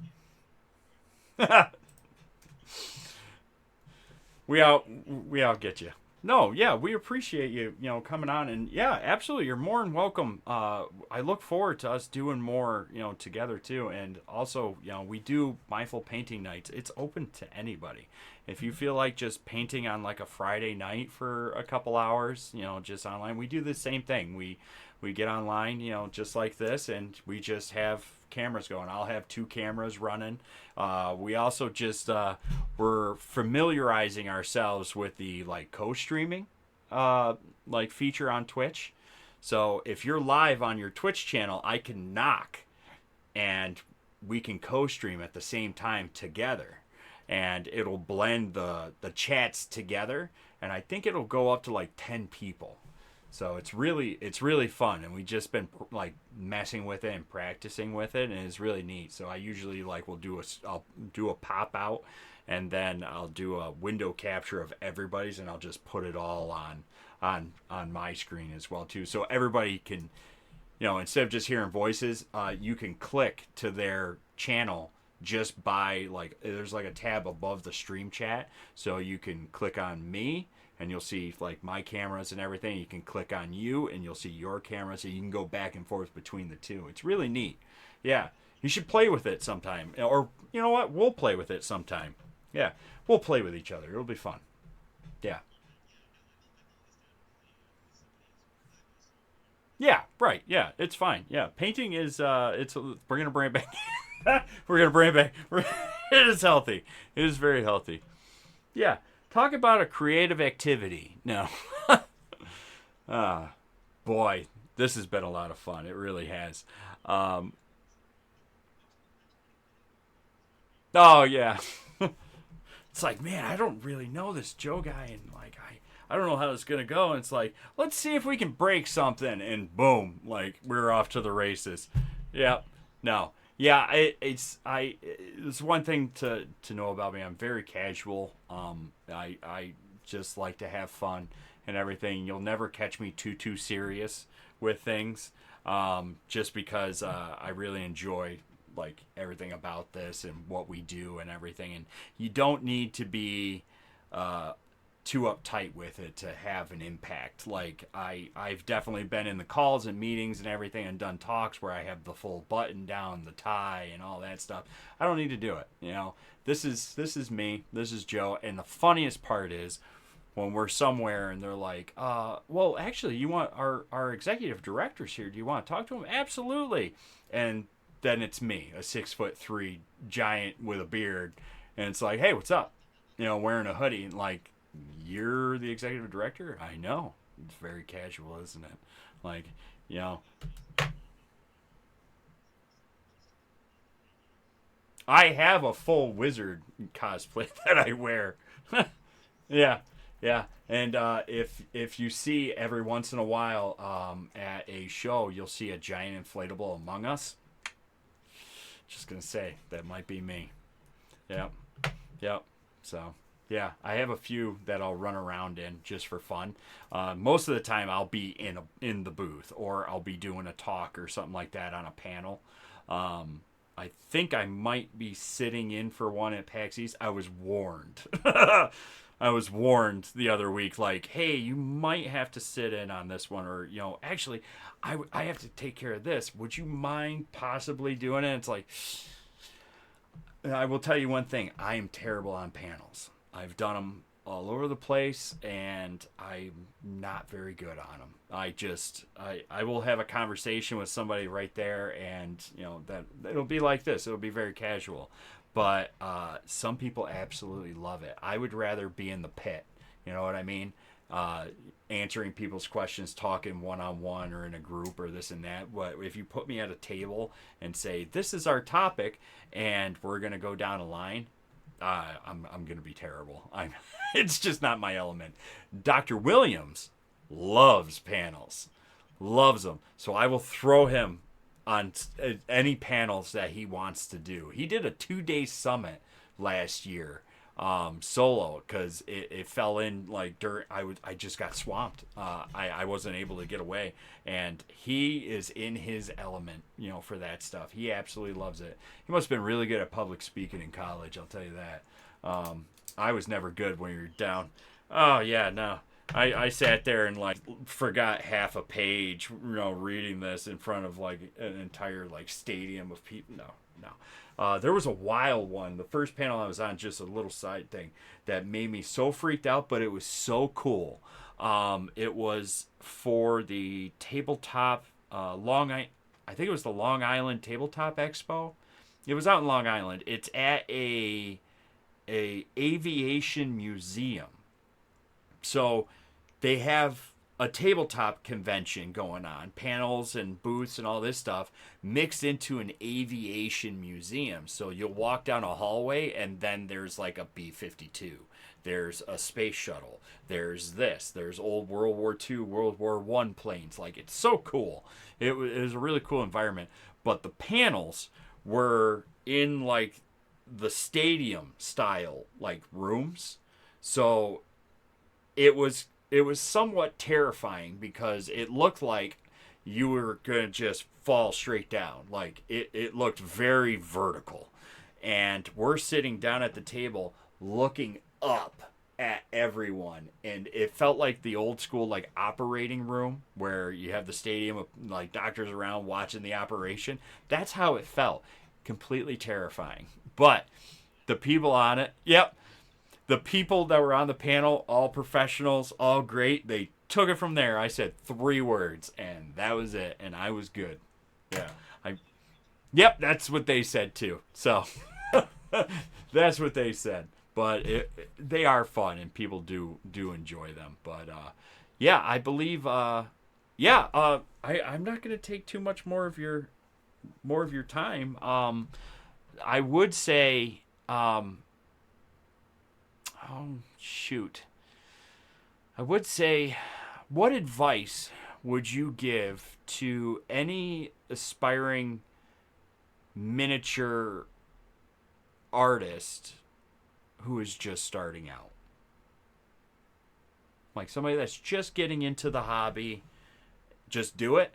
we out get you. No, yeah, we appreciate you, coming on, and yeah, absolutely, you're more than welcome. I look forward to us doing more, together too, and also, we do mindful painting nights. It's open to anybody. If you feel like just painting on like a Friday night for a couple hours, just online, we do the same thing. We get online, just like this, and we just have cameras going. I'll have two cameras running. We also just we're familiarizing ourselves with the like co-streaming like feature on Twitch. So if you're live on your Twitch channel, I can knock and we can co-stream at the same time together, and it'll blend the chats together, and I think it'll go up to like 10 people. So it's really fun, and we just been like messing with it and practicing with it, and it's really neat. So I usually like I'll do a pop out, and then I'll do a window capture of everybody's, and I'll just put it all on my screen as well too, so everybody can, instead of just hearing voices, you can click to their channel just by like there's like a tab above the stream chat, so you can click on me and you'll see like my cameras and everything. You can click on you and you'll see your camera, so you can go back and forth between the two. It's really neat. Yeah, you should play with it sometime, or you know what, we'll play with it sometime. Yeah, we'll play with each other. It'll be fun. Yeah. Yeah, right. Yeah, it's fine. Yeah, painting is it's we're gonna bring it back. We're gonna bring it back. It is healthy. It is very healthy. Yeah, talk about a creative activity. No, ah, boy, this has been a lot of fun. It really has. Um, oh yeah, it's like, man, I don't really know this Joe guy, and like I don't know how it's gonna go. And it's like, let's see if we can break something, and boom, like we're off to the races. Yeah, no, yeah, it's one thing to know about me. I'm very casual. I just like to have fun and everything. You'll never catch me too serious with things. Just because I really enjoy like everything about this and what we do and everything. And you don't need to be too uptight with it to have an impact. Like I've definitely been in the calls and meetings and everything and done talks where I have the full button down, the tie and all that stuff. I don't need to do it. This is me. This is Joe. And the funniest part is when we're somewhere and they're like, well, actually, you want our executive director's here. Do you want to talk to him? Absolutely. And then it's me, a 6'3" giant with a beard, and it's like, hey, what's up? Wearing a hoodie, and like, you're the executive director? I know. It's very casual, isn't it? Like, I have a full wizard cosplay that I wear. Yeah, yeah. And if you see every once in a while at a show, you'll see a giant inflatable Among Us. Just gonna say that might be me. Yep, yep. So yeah, I have a few that I'll run around in just for fun. Most of the time, I'll be in the booth or I'll be doing a talk or something like that on a panel. I think I might be sitting in for one at PAX East. I was warned. I was warned the other week, like, hey, you might have to sit in on this one, or actually, I have to take care of this. Would you mind possibly doing it? It's like, I will tell you one thing. I am terrible on panels. I've done them all over the place, and I'm not very good on them. I will have a conversation with somebody right there, and that it'll be like this. It'll be very casual, but some people absolutely love it. I would rather be in the pit. You know what I mean? Answering people's questions, talking one-on-one or in a group or this and that. But if you put me at a table and say, this is our topic and we're going to go down a line, I'm going to be terrible. It's just not my element. Dr. Williams loves panels, loves them. So I will throw him on any panels that he wants to do. He did a 2-day summit last year, solo, because it fell in like dirt. I just got swamped. I wasn't able to get away, and he is in his element, for that stuff. He absolutely loves it. He must have been really good at public speaking in college, I'll tell you that. I was never good when you're down. Oh yeah, no. I sat there and like forgot half a page, reading this in front of like an entire like stadium of people. No. There was a wild one. The first panel I was on, just a little side thing that made me so freaked out, but it was so cool. It was for the tabletop I think it was the Long Island Tabletop Expo. It was out in Long Island. It's at a aviation museum. So they have a tabletop convention going on, panels and booths and all this stuff mixed into an aviation museum. So you'll walk down a hallway and then there's like a B-52. There's a space shuttle. There's this. There's old World War II, World War I planes. Like, it's so cool. It was a really cool environment. But the panels were in like the stadium style like rooms. So it was somewhat terrifying because it looked like you were going to just fall straight down. Like, it looked very vertical. And we're sitting down at the table looking up at everyone. And it felt like the old school, like, operating room where you have the stadium of, like, doctors around watching the operation. That's how it felt. Completely terrifying. But the people on it, yep. The people that were on the panel, all professionals, all great. They took it from there. I said 3 words, and that was it, and I was good. Yeah, yep, that's what they said too. So that's what they said. But they are fun, and people do enjoy them. But yeah, I believe. I'm not going to take too much more of your time. I would say. Oh, shoot. I would say, what advice would you give to any aspiring miniature artist who is just starting out? Like somebody that's just getting into the hobby. Just do it.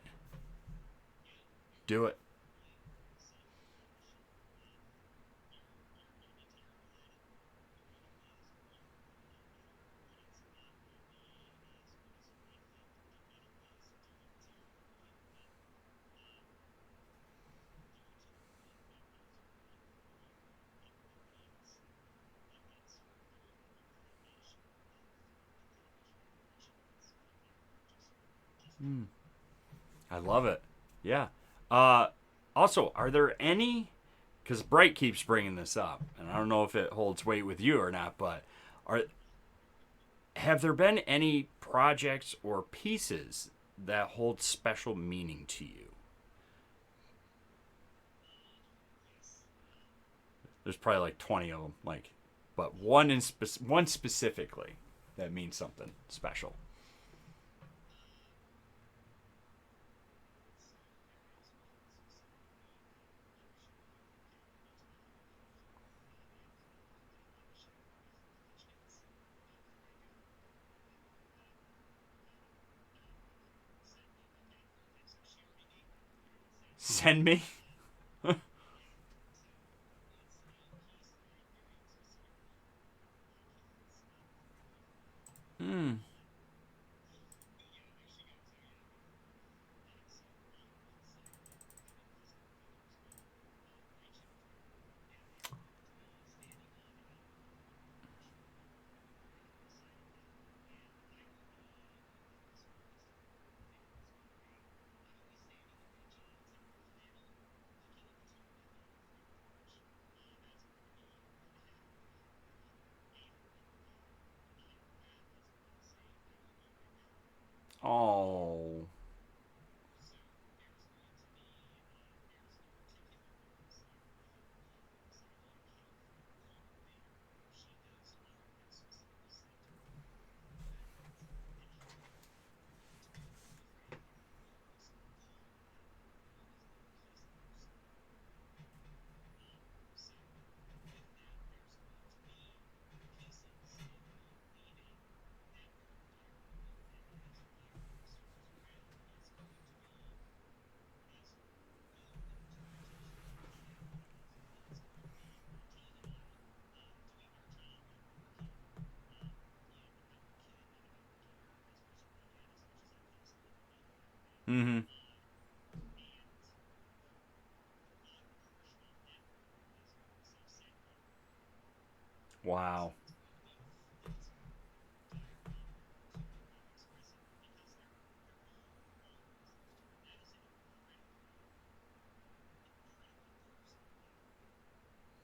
Do it. I love it. Yeah. Also, are there any? Because Bright keeps bringing this up, and I don't know if it holds weight with you or not, but are have there been any projects or pieces that hold special meaning to you? There's probably like 20 of them, like, but one specifically that means something special. Send me. Hmm. Oh. Mm-hmm. Wow.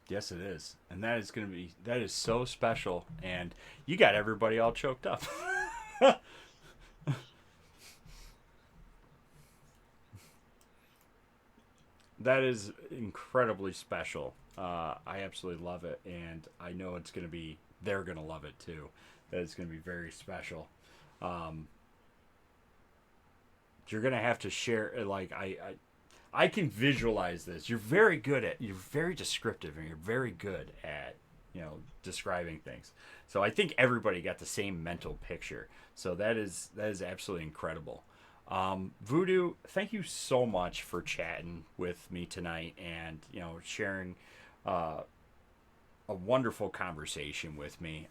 Yes, it is, and that is so special, and you got everybody all choked up. That is incredibly special. I absolutely love it, and I know it's gonna be. They're gonna love it too. That it's gonna be very special. Um, you're gonna have to share. I can visualize this. You're very good at. You're very descriptive, and you're very good at describing things. So I think everybody got the same mental picture. So that is absolutely incredible. Voodoo, thank you so much for chatting with me tonight and sharing uh, a wonderful conversation with me.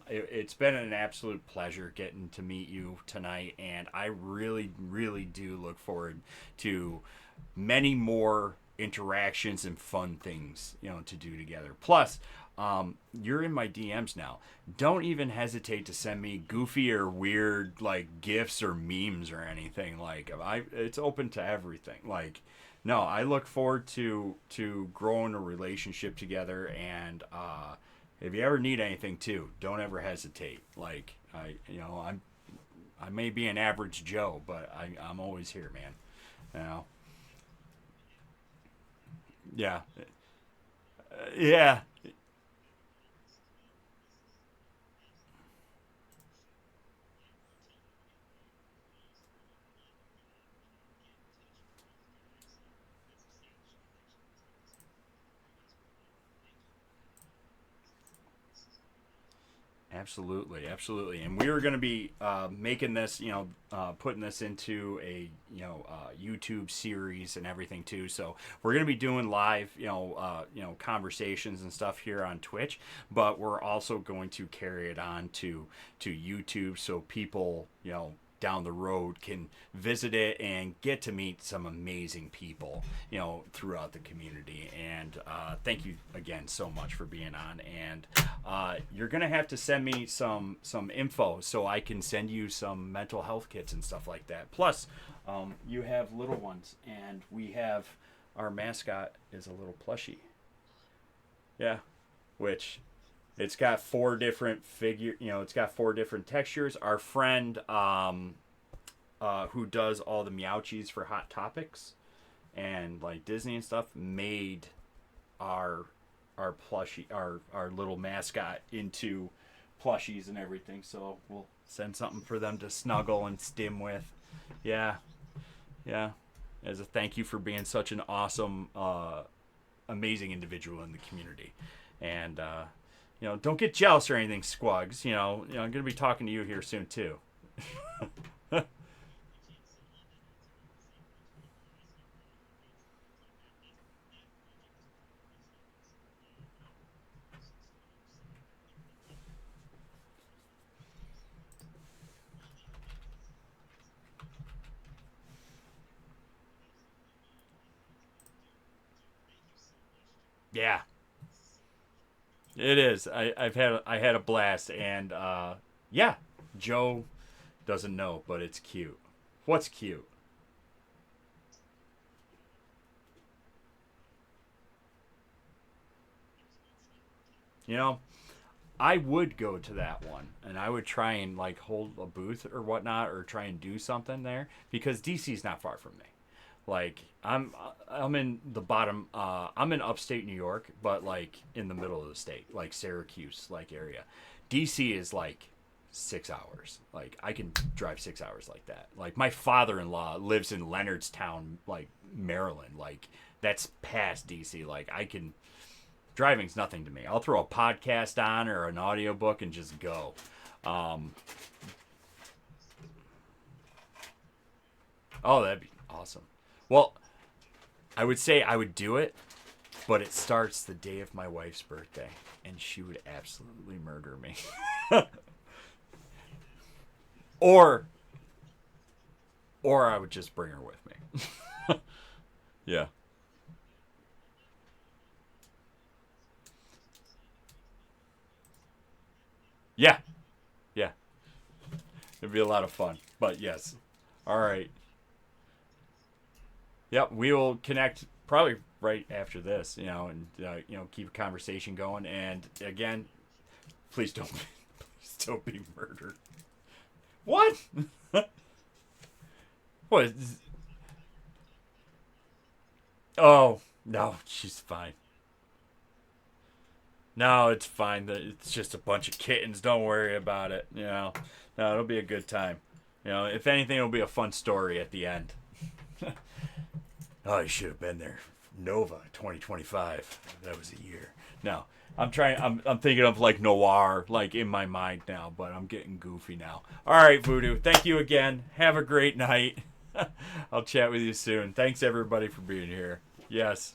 It's been an absolute pleasure getting to meet you tonight, and I really, really do look forward to many more interactions and fun things to do together. Plus, you're in my DMs now. Don't even hesitate to send me goofy or weird like gifs or memes or anything. It's open to everything. No, I look forward to growing a relationship together. And if you ever need anything too, don't ever hesitate. I may be an average Joe, but I'm always here, man. You know, yeah, yeah. Absolutely, absolutely, and we are going to be making this, putting this into a YouTube series and everything too. So we're going to be doing live, conversations and stuff here on Twitch, but we're also going to carry it on to YouTube, so people, down the road can visit it and get to meet some amazing people, throughout the community. And thank you again so much for being on. And you're gonna have to send me some info so I can send you some mental health kits and stuff like that. Plus, you have little ones, and we have our mascot is a little plushie. Yeah, which it's got four different figure. It's got four different textures. Our friend, who does all the Meowchies for Hot Topics and like Disney and stuff, made our plushie, our little mascot into plushies and everything. So we'll send something for them to snuggle and stim with. Yeah, yeah. As a thank you for being such an awesome, amazing individual in the community, and don't get jealous or anything, Squugs. I'm gonna be talking to you here soon too. Yeah, it is. I had a blast, and yeah, Joe doesn't know, but it's cute. What's cute? You know, I would go to that one, and I would try and like hold a booth or whatnot, or try and do something there because DC's not far from me. Like I'm in the bottom. I'm in upstate New York, but like in the middle of the state, like Syracuse, like area. DC is like 6 hours. Like I can drive 6 hours like that. Like my father-in-law lives in Leonardstown, like Maryland. Like that's past DC. Like I can driving's nothing to me. I'll throw a podcast on or an audiobook and just go. Um, oh, that'd be awesome. Well, I would say I would do it, but it starts the day of my wife's birthday, and she would absolutely murder me. or, or I would just bring her with me. Yeah. Yeah. Yeah. It'd be a lot of fun. But yes. All right. Yep, we will connect probably right after this, and keep a conversation going. And again, please don't, please don't be murdered. What? What? Oh no, she's fine. No, it's fine. It's just a bunch of kittens. Don't worry about it. No, it'll be a good time. If anything, it'll be a fun story at the end. Oh, you should have been there. Nova 2025. That was a year. No, I'm trying. I'm thinking of like noir, like in my mind now, but I'm getting goofy now. All right, Voodoo. Thank you again. Have a great night. I'll chat with you soon. Thanks everybody for being here. Yes.